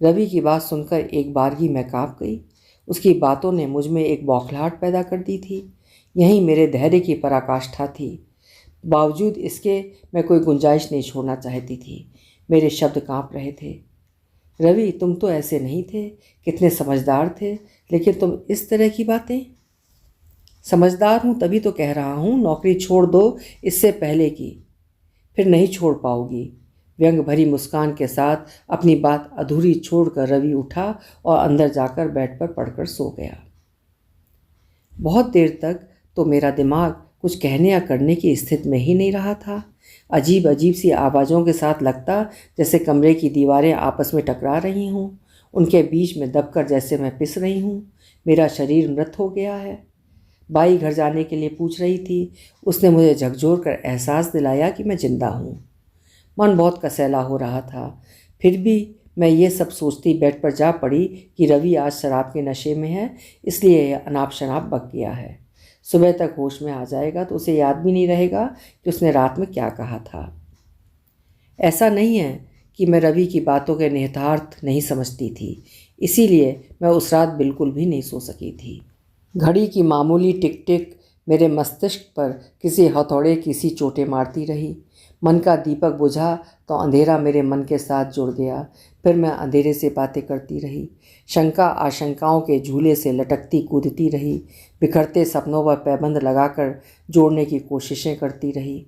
रवि की बात सुनकर एक बारगी मैं काँप गई। उसकी बातों ने मुझ में एक बौखलाहट पैदा कर दी थी। यही मेरे धैर्य की पराकाष्ठा थी। बावजूद इसके मैं कोई गुंजाइश नहीं छोड़ना चाहती थी। मेरे शब्द काँप रहे थे। रवि, तुम तो ऐसे नहीं थे, कितने समझदार थे, लेकिन तुम इस तरह की बातें। समझदार हूँ तभी तो कह रहा हूँ नौकरी छोड़ दो, इससे पहले की। फिर नहीं छोड़ पाओगी। व्यंग भरी मुस्कान के साथ अपनी बात अधूरी छोड़कर रवि उठा और अंदर जाकर बेड पर पड़कर सो गया। बहुत देर तक तो मेरा दिमाग कुछ कहने या करने की स्थिति में ही नहीं रहा था। अजीब अजीब सी आवाज़ों के साथ लगता जैसे कमरे की दीवारें आपस में टकरा रही हों, उनके बीच में दबकर जैसे मैं पिस रही हूँ। मेरा शरीर मृत हो गया है। बाई घर जाने के लिए पूछ रही थी। उसने मुझे झकझोर कर एहसास दिलाया कि मैं जिंदा हूँ। मन बहुत कसैला हो रहा था। फिर भी मैं ये सब सोचती बेड पर जा पड़ी कि रवि आज शराब के नशे में है, इसलिए यह अनाप शनाप बक गया है। सुबह तक होश में आ जाएगा तो उसे याद भी नहीं रहेगा कि उसने रात में क्या कहा था। ऐसा नहीं है कि मैं रवि की बातों के निहितार्थ नहीं समझती थी, इसीलिए मैं उस रात बिल्कुल भी नहीं सो सकी थी। घड़ी की मामूली टिक टिक मेरे मस्तिष्क पर किसी हथौड़े की सी चोटें मारती रही। मन का दीपक बुझा तो अंधेरा मेरे मन के साथ जुड़ गया। फिर मैं अंधेरे से बातें करती रही, शंका आशंकाओं के झूले से लटकती कूदती रही, बिखरते सपनों पर पैबंद लगाकर जोड़ने की कोशिशें करती रही।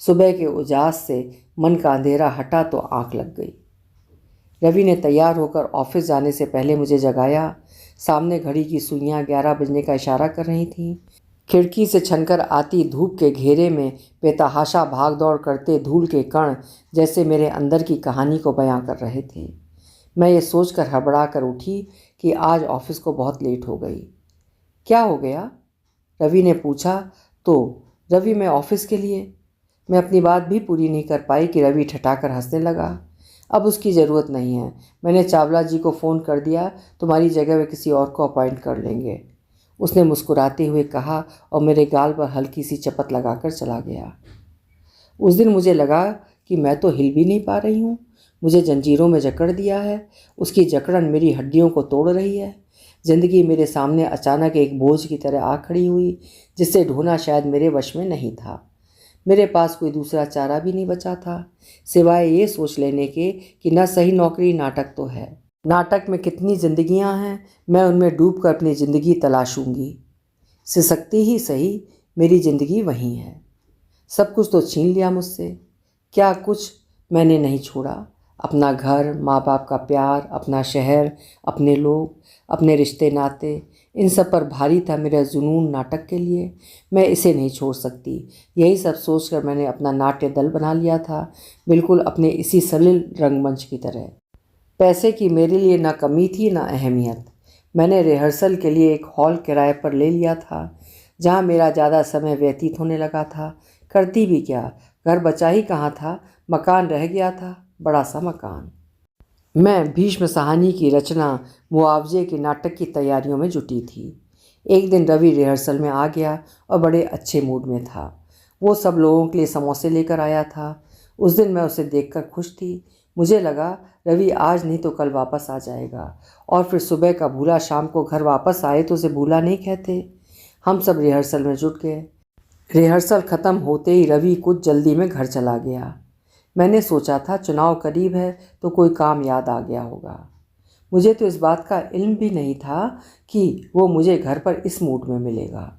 सुबह के उजास से मन का अंधेरा हटा तो आँख लग गई। रवि ने तैयार होकर ऑफिस जाने से पहले मुझे जगाया। सामने घड़ी की सुइयां 11 बजने का इशारा कर रही थीं। खिड़की से छनकर आती धूप के घेरे में बेतहाशा भाग दौड़ करते धूल के कण जैसे मेरे अंदर की कहानी को बयां कर रहे थे। मैं ये सोचकर हड़बड़ा कर उठी कि आज ऑफिस को बहुत लेट हो गई। क्या हो गया? रवि ने पूछा। तो रवि, मैं ऑफिस के लिए। मैं अपनी बात भी पूरी नहीं कर पाई कि रवि ठठाकर हंसने लगा। अब उसकी ज़रूरत नहीं है, मैंने चावला जी को फ़ोन कर दिया, तुम्हारी जगह वे किसी और को अपॉइंट कर लेंगे, उसने मुस्कुराते हुए कहा और मेरे गाल पर हल्की सी चपत लगाकर चला गया। उस दिन मुझे लगा कि मैं तो हिल भी नहीं पा रही हूँ। मुझे जंजीरों में जकड़ दिया है। उसकी जकड़न मेरी हड्डियों को तोड़ रही है। ज़िंदगी मेरे सामने अचानक एक बोझ की तरह आ खड़ी हुई, जिससे ढोना शायद मेरे वश में नहीं था। मेरे पास कोई दूसरा चारा भी नहीं बचा था, सिवाय ये सोच लेने के कि न सही नौकरी नाटक तो है। नाटक में कितनी जिंदगियां हैं, मैं उनमें डूबकर अपनी ज़िंदगी तलाशूंगी। सिसकती ही सही, मेरी ज़िंदगी वहीं है। सब कुछ तो छीन लिया मुझसे, क्या कुछ मैंने नहीं छोड़ा। अपना घर, माँ बाप का प्यार, अपना शहर, अपने लोग, अपने रिश्ते नाते, इन सब पर भारी था मेरा जुनून नाटक के लिए। मैं इसे नहीं छोड़ सकती। यही सब सोचकर मैंने अपना नाट्य दल बना लिया था, बिल्कुल अपने इसी सलिल रंगमंच की तरह। पैसे की मेरे लिए ना कमी थी ना अहमियत। मैंने रिहर्सल के लिए एक हॉल किराए पर ले लिया था, जहाँ मेरा ज़्यादा समय व्यतीत होने लगा था। करती भी क्या, घर बचा ही कहाँ था, मकान रह गया था, बड़ा सा मकान। मैं भीष्म साहनी की रचना मुआवजे के नाटक की तैयारियों में जुटी थी। एक दिन रवि रिहर्सल में आ गया और बड़े अच्छे मूड में था। वो सब लोगों के लिए समोसे लेकर आया था। उस दिन मैं उसे देखकर खुश थी। मुझे लगा रवि आज नहीं तो कल वापस आ जाएगा, और फिर सुबह का भूला शाम को घर वापस आए तो उसे भूला नहीं कहते। हम सब रिहर्सल में जुट गए। रिहर्सल ख़त्म होते ही रवि कुछ जल्दी में घर चला गया। मैंने सोचा था चुनाव करीब है तो कोई काम याद आ गया होगा। मुझे तो इस बात का इल्म भी नहीं था कि वो मुझे घर पर इस मूड में मिलेगा।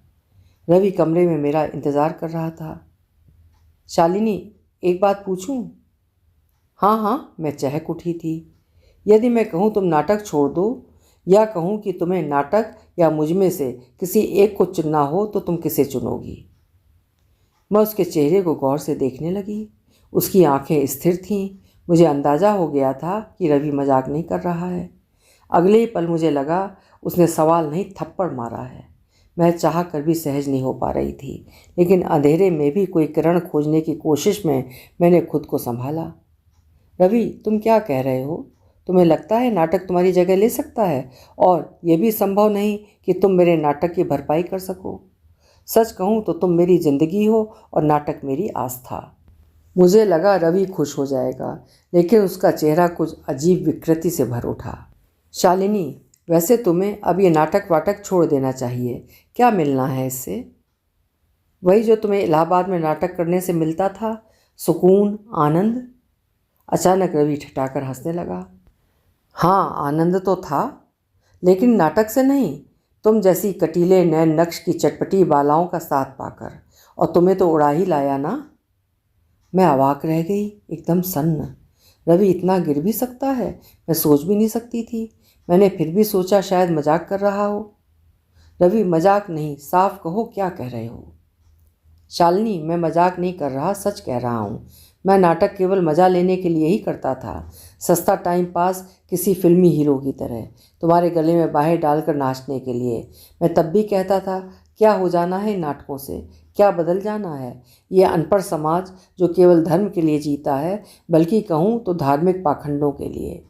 रवि कमरे में मेरा इंतज़ार कर रहा था। शालिनी, एक बात पूछूं? हाँ हाँ, मैं चहक उठी थी। यदि मैं कहूँ तुम नाटक छोड़ दो, या कहूँ कि तुम्हें नाटक या मुझ में से किसी एक को चुनना हो, तो तुम किसे चुनोगी? मैं उसके चेहरे को गौर से देखने लगी। उसकी आंखें स्थिर थीं। मुझे अंदाज़ा हो गया था कि रवि मजाक नहीं कर रहा है। अगले ही पल मुझे लगा उसने सवाल नहीं थप्पड़ मारा है। मैं चाह कर भी सहज नहीं हो पा रही थी, लेकिन अंधेरे में भी कोई किरण खोजने की कोशिश में मैंने खुद को संभाला। रवि, तुम क्या कह रहे हो? तुम्हें लगता है नाटक तुम्हारी जगह ले सकता है, और यह भी संभव नहीं कि तुम मेरे नाटक की भरपाई कर सको? सच कहूँ तो तुम मेरी जिंदगी हो और नाटक मेरी आस्था। मुझे लगा रवि खुश हो जाएगा, लेकिन उसका चेहरा कुछ अजीब विकृति से भर उठा। शालिनी, वैसे तुम्हें अब ये नाटक वाटक छोड़ देना चाहिए। क्या मिलना है इससे? वही जो तुम्हें इलाहाबाद में नाटक करने से मिलता था, सुकून, आनंद। अचानक रवि ठठाकर हंसने लगा। हाँ, आनंद तो था, लेकिन नाटक से नहीं, तुम जैसी कटीले नैन नक्श की चटपटी बालाओं का साथ पाकर। और तुम्हें तो उड़ा ही लाया ना। मैं अवाक रह गई, एकदम सन्न। रवि इतना गिर भी सकता है? मैं सोच भी नहीं सकती थी। मैंने फिर भी सोचा शायद मजाक कर रहा हो। रवि, मजाक नहीं, साफ कहो क्या कह रहे हो? शालिनी, मैं मजाक नहीं कर रहा, सच कह रहा हूँ। मैं नाटक केवल मज़ा लेने के लिए ही करता था, सस्ता टाइम पास, किसी फिल्मी हीरो की तरह, तुम्हारे गले में बाहें डालकर नाचने के लिए। मैं तब भी कहता था, क्या हो जाना है इन नाटकों से, क्या बदल जाना है? ये अनपढ़ समाज जो केवल धर्म के लिए जीता है, बल्कि कहूँ तो धार्मिक पाखंडों के लिए।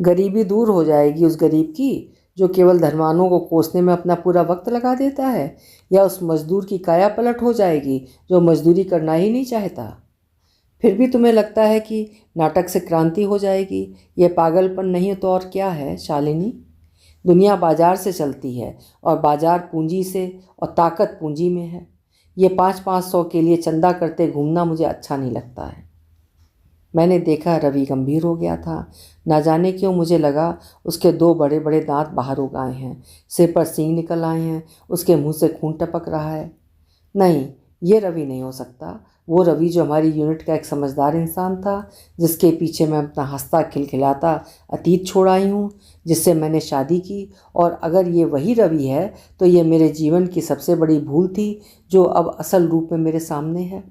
गरीबी दूर हो जाएगी उस गरीब की जो केवल धर्मानों को कोसने में अपना पूरा वक्त लगा देता है, या उस मजदूर की काया पलट हो जाएगी जो मजदूरी करना ही नहीं चाहता? फिर भी तुम्हें लगता है कि नाटक से क्रांति हो जाएगी? यह पागलपन नहीं तो और क्या है शालिनी? दुनिया बाजार से चलती है, और बाजार पूंजी से, और ताकत पूंजी में है। ये 500-500 के लिए चंदा करते घूमना मुझे अच्छा नहीं लगता है। मैंने देखा रवि गंभीर हो गया था। ना जाने क्यों मुझे लगा उसके 2 बड़े बड़े दांत बाहर उग आए हैं, सिर पर सींग निकल आए हैं, उसके मुंह से खून टपक रहा है। नहीं, ये रवि नहीं हो सकता। वो रवि जो हमारी यूनिट का एक समझदार इंसान था, जिसके पीछे मैं अपना हंसता खिलखिलाता अतीत छोड़ आई हूँ, जिससे मैंने शादी की। और अगर ये वही रवि है तो ये मेरे जीवन की सबसे बड़ी भूल थी, जो अब असल रूप में मेरे सामने है।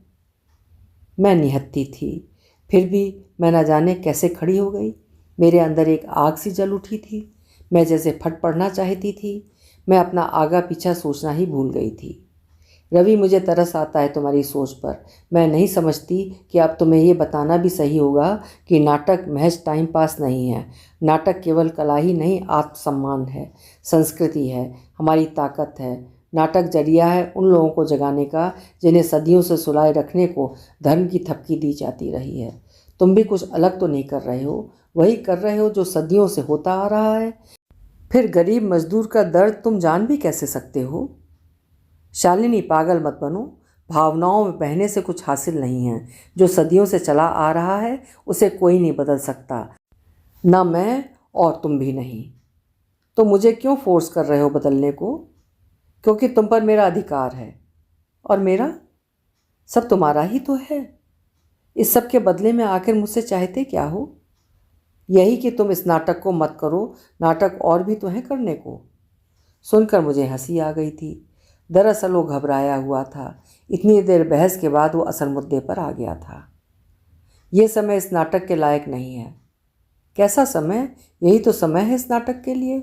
मैं निहत्ती थी, फिर भी मैं न जाने कैसे खड़ी हो गई। मेरे अंदर एक आग सी जल उठी थी। मैं जैसे फट पड़ना चाहती थी। मैं अपना आगा पीछा सोचना ही भूल गई थी। रवि, मुझे तरस आता है तुम्हारी सोच पर। मैं नहीं समझती कि अब तुम्हें ये बताना भी सही होगा कि नाटक महज टाइम पास नहीं है। नाटक केवल कला ही नहीं, आत्मसम्मान है, संस्कृति है, हमारी ताकत है। नाटक जरिया है उन लोगों को जगाने का जिन्हें सदियों से सुलाए रखने को धर्म की थपकी दी जाती रही है। तुम भी कुछ अलग तो नहीं कर रहे हो, वही कर रहे हो जो सदियों से होता आ रहा है। फिर गरीब मजदूर का दर्द तुम जान भी कैसे सकते हो? शालिनी, पागल मत बनो। भावनाओं में बहने से कुछ हासिल नहीं है। जो सदियों से चला आ रहा है उसे कोई नहीं बदल सकता, ना मैं और तुम भी नहीं। तो मुझे क्यों फोर्स कर रहे हो बदलने को? क्योंकि तुम पर मेरा अधिकार है, और मेरा सब तुम्हारा ही तो है। इस सब के बदले में आखिर मुझसे चाहते क्या हो? यही कि तुम इस नाटक को मत करो। नाटक और भी तो है करने को। सुनकर मुझे हंसी आ गई थी। दरअसल वो घबराया हुआ था। इतनी देर बहस के बाद वो असल मुद्दे पर आ गया था। ये समय इस नाटक के लायक नहीं है। कैसा समय? यही तो समय है इस नाटक के लिए।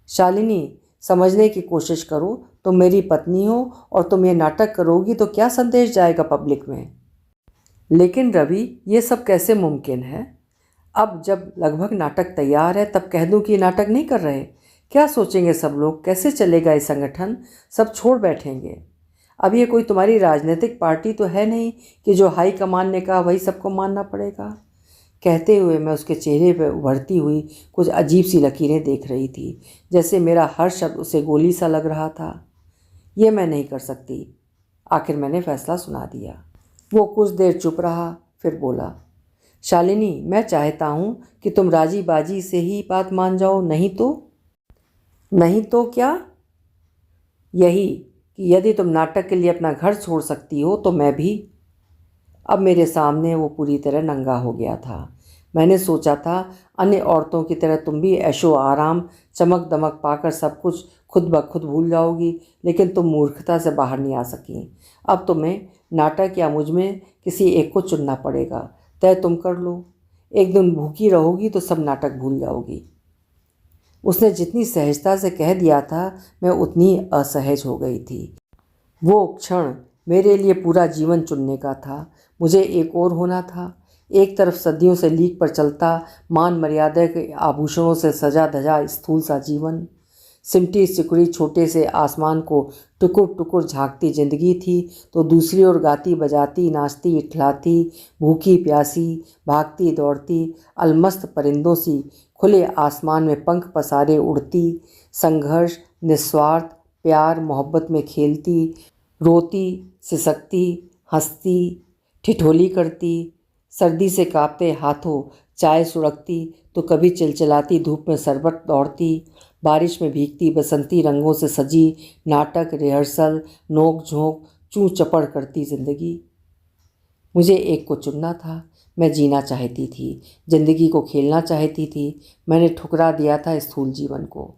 शालिनी, समझने की कोशिश करो। तुम मेरी पत्नी हो और तुम ये नाटक करोगी तो क्या संदेश जाएगा पब्लिक में? लेकिन रवि, ये सब कैसे मुमकिन है? अब जब लगभग नाटक तैयार है तब कह दूं कि ये नाटक नहीं कर रहे? क्या सोचेंगे सब लोग, कैसे चलेगा ये संगठन, सब छोड़ बैठेंगे। अब ये कोई तुम्हारी राजनीतिक पार्टी तो है नहीं कि जो हाई कमान ने कहा वही सबको मानना पड़ेगा। कहते हुए मैं उसके चेहरे पर उभरती हुई कुछ अजीब सी लकीरें देख रही थी, जैसे मेरा हर शब्द उसे गोली सा लग रहा था। ये मैं नहीं कर सकती। आखिर मैंने फैसला सुना दिया। वो कुछ देर चुप रहा, फिर बोला, शालिनी, मैं चाहता हूँ कि तुम राजी बाजी से ही बात मान जाओ, नहीं तो। नहीं तो क्या? यही कि यदि तुम नाटक के लिए अपना घर छोड़ सकती हो तो मैं भी। अब मेरे सामने वो पूरी तरह नंगा हो गया था। मैंने सोचा था अन्य औरतों की तरह तुम भी ऐशो आराम, चमक दमक पाकर सब कुछ खुद ब खुद भूल जाओगी, लेकिन तुम मूर्खता से बाहर नहीं आ सकी। अब तुम्हें नाटक या मुझ में किसी एक को चुनना पड़ेगा। तय तुम कर लो। एक दिन भूखी रहोगी तो सब नाटक भूल जाओगी। उसने जितनी सहजता से कह दिया था, मैं उतनी असहज हो गई थी। वो क्षण मेरे लिए पूरा जीवन चुनने का था। मुझे एक और होना था। एक तरफ सदियों से लीक पर चलता, मान मर्यादा के आभूषणों से सजा धजा स्थूल सा जीवन, सिमटी सिकुड़ी छोटे से आसमान को टुकुर टुकुर झांकती जिंदगी थी, तो दूसरी ओर गाती बजाती, नाचती इठलाती, भूखी प्यासी, भागती दौड़ती, अलमस्त परिंदों सी खुले आसमान में पंख पसारे उड़ती, संघर्ष, निस्वार्थ प्यार मोहब्बत में खेलती, रोती, सिसकती, हंसती, ठिठोली करती, सर्दी से कांपते हाथों चाय सुड़कती, तो कभी चिलचिलाती धूप में सरबत दौड़ती, बारिश में भीगती बसंती रंगों से सजी नाटक, रिहर्सल, नोक झोंक, चूँ चपड़ करती जिंदगी। मुझे एक को चुनना था। मैं जीना चाहती थी, जिंदगी को खेलना चाहती थी। मैंने ठुकरा दिया था स्थूल जीवन को।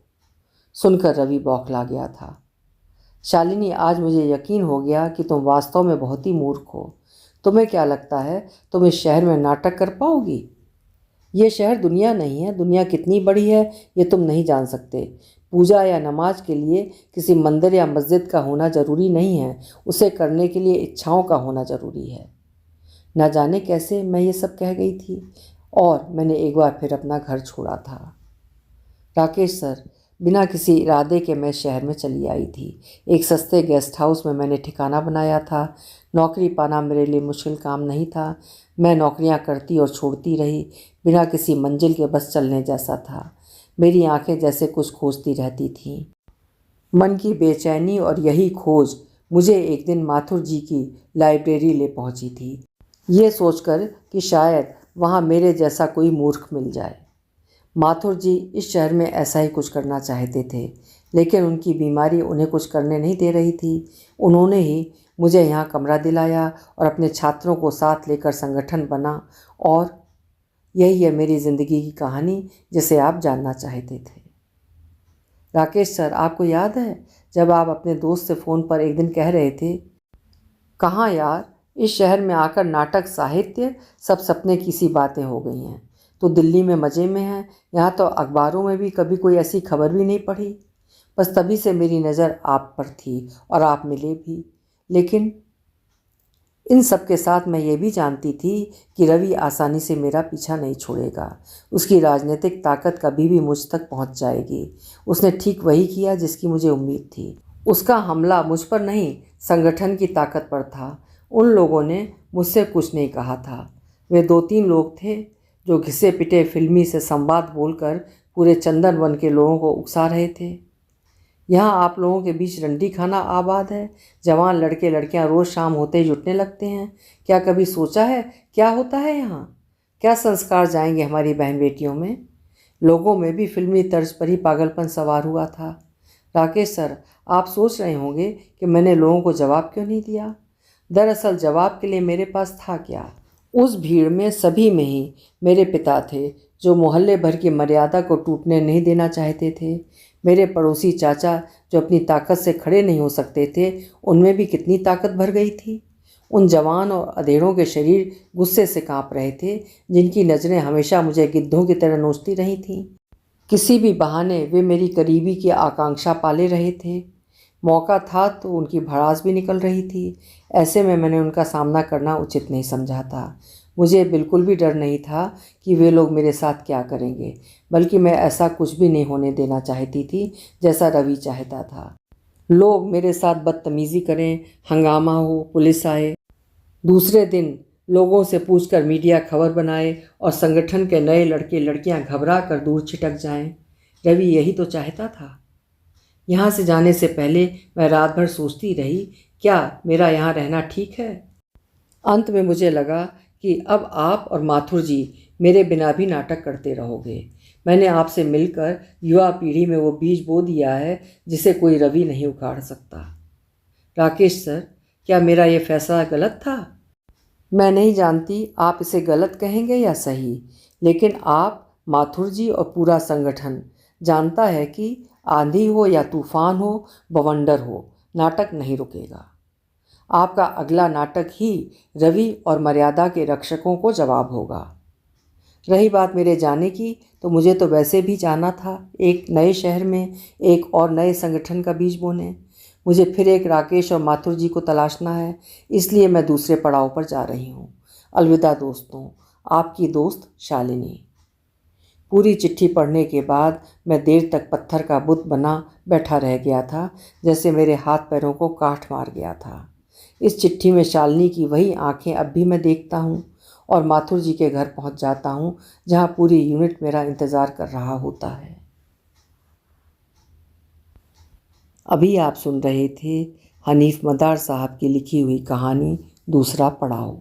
सुनकर रवि बौखला गया था। शालिनी, आज मुझे यकीन हो गया कि तुम वास्तव में बहुत ही मूर्ख हो। तुम्हें क्या लगता है तुम इस शहर में नाटक कर पाओगी? ये शहर दुनिया नहीं है। दुनिया कितनी बड़ी है ये तुम नहीं जान सकते। पूजा या नमाज के लिए किसी मंदिर या मस्जिद का होना ज़रूरी नहीं है, उसे करने के लिए इच्छाओं का होना ज़रूरी है। न जाने कैसे मैं ये सब कह गई थी और मैंने एक बार फिर अपना घर छोड़ा था। राकेश सर, बिना किसी इरादे के मैं शहर में चली आई थी। एक सस्ते गेस्ट हाउस में मैंने ठिकाना बनाया था। नौकरी पाना मेरे लिए मुश्किल काम नहीं था। मैं नौकरियां करती और छोड़ती रही, बिना किसी मंजिल के बस चलने जैसा था। मेरी आंखें जैसे कुछ खोजती रहती थीं। मन की बेचैनी और यही खोज मुझे एक दिन माथुर जी की लाइब्रेरी ले पहुंची थी, ये सोचकर कि शायद वहाँ मेरे जैसा कोई मूर्ख मिल जाए। माथुर जी इस शहर में ऐसा ही कुछ करना चाहते थे, लेकिन उनकी बीमारी उन्हें कुछ करने नहीं दे रही थी। उन्होंने ही मुझे यहाँ कमरा दिलाया और अपने छात्रों को साथ लेकर संगठन बना, और यही है मेरी ज़िंदगी की कहानी जिसे आप जानना चाहते थे। राकेश सर, आपको याद है जब आप अपने दोस्त से फ़ोन पर एक दिन कह रहे थे, कहाँ यार, इस शहर में आकर नाटक, साहित्य सब सपने की सी बातें हो गई हैं। तो दिल्ली में मज़े में हैं, यहाँ तो अखबारों में भी कभी कोई ऐसी खबर भी नहीं पढ़ी। बस तभी से मेरी नज़र आप पर थी और आप मिले भी। लेकिन इन सब के साथ मैं ये भी जानती थी कि रवि आसानी से मेरा पीछा नहीं छोड़ेगा। उसकी राजनीतिक ताकत कभी भी मुझ तक पहुंच जाएगी। उसने ठीक वही किया जिसकी मुझे उम्मीद थी। उसका हमला मुझ पर नहीं, संगठन की ताकत पर था। उन लोगों ने मुझसे कुछ नहीं कहा था। वे 2-3 लोग थे जो घिसे पिटे फिल्मी से संवाद बोलकर पूरे चंदन वन के लोगों को उकसा रहे थे। यहाँ आप लोगों के बीच रंडी खाना आबाद है। जवान लड़के लड़कियाँ रोज़ शाम होते ही जुटने लगते हैं। क्या कभी सोचा है क्या होता है यहाँ? क्या संस्कार जाएंगे हमारी बहन बेटियों में? लोगों में भी फिल्मी तर्ज पर ही पागलपन सवार हुआ था। राकेश सर, आप सोच रहे होंगे कि मैंने लोगों को जवाब क्यों नहीं दिया। दरअसल जवाब के लिए मेरे पास था क्या? उस भीड़ में सभी में ही मेरे पिता थे, जो मोहल्ले भर की मर्यादा को टूटने नहीं देना चाहते थे। मेरे पड़ोसी चाचा, जो अपनी ताकत से खड़े नहीं हो सकते थे, उनमें भी कितनी ताकत भर गई थी। उन जवान और अधेड़ों के शरीर गुस्से से कांप रहे थे, जिनकी नज़रें हमेशा मुझे गिद्धों की तरह नोचती रही थीं। किसी भी बहाने वे मेरी करीबी की आकांक्षा पाले रहे थे। मौका था तो उनकी भड़ास भी निकल रही थी। ऐसे में मैंने उनका सामना करना उचित नहीं समझा था। मुझे बिल्कुल भी डर नहीं था कि वे लोग मेरे साथ क्या करेंगे, बल्कि मैं ऐसा कुछ भी नहीं होने देना चाहती थी जैसा रवि चाहता था। लोग मेरे साथ बदतमीज़ी करें, हंगामा हो, पुलिस आए। दूसरे दिन लोगों से पूछकर मीडिया खबर बनाए और संगठन के नए लड़के लड़कियां घबरा कर दूर छिटक जाएं। रवि यही तो चाहता था। यहाँ से जाने से पहले मैं रात भर सोचती रही, क्या मेरा यहाँ रहना ठीक है। अंत में मुझे लगा कि अब आप और माथुर जी मेरे बिना भी नाटक करते रहोगे। मैंने आपसे मिलकर युवा पीढ़ी में वो बीज बो दिया है जिसे कोई रवि नहीं उखाड़ सकता। राकेश सर, क्या मेरा ये फैसला गलत था? मैं नहीं जानती आप इसे गलत कहेंगे या सही, लेकिन आप, माथुर जी और पूरा संगठन जानता है कि आंधी हो या तूफान हो, बवंडर हो, नाटक नहीं रुकेगा। आपका अगला नाटक ही रवि और मर्यादा के रक्षकों को जवाब होगा। रही बात मेरे जाने की, तो मुझे तो वैसे भी जाना था एक नए शहर में एक और नए संगठन का बीज बोने। मुझे फिर एक राकेश और माथुर जी को तलाशना है, इसलिए मैं दूसरे पड़ाव पर जा रही हूँ। अलविदा दोस्तों, आपकी दोस्त शालिनी। पूरी चिट्ठी पढ़ने के बाद मैं देर तक पत्थर का बुत बना बैठा रह गया था, जैसे मेरे हाथ पैरों को काट मार गया था। इस चिट्ठी में शालिनी की वही आंखें अब भी मैं देखता हूँ और माथुर जी के घर पहुँच जाता हूँ, जहाँ पूरी यूनिट मेरा इंतज़ार कर रहा होता है। अभी आप सुन रहे थे हनीफ मदार साहब की लिखी हुई कहानी दूसरा पड़ाव।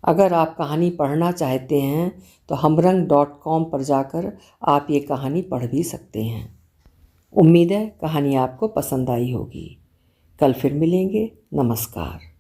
अगर आप कहानी पढ़ना चाहते हैं तो हमरंग.com पर जाकर आप ये कहानी पढ़ भी सकते हैं। उम्मीद है कहानी आपको पसंद आई होगी। कल फिर मिलेंगे। नमस्कार।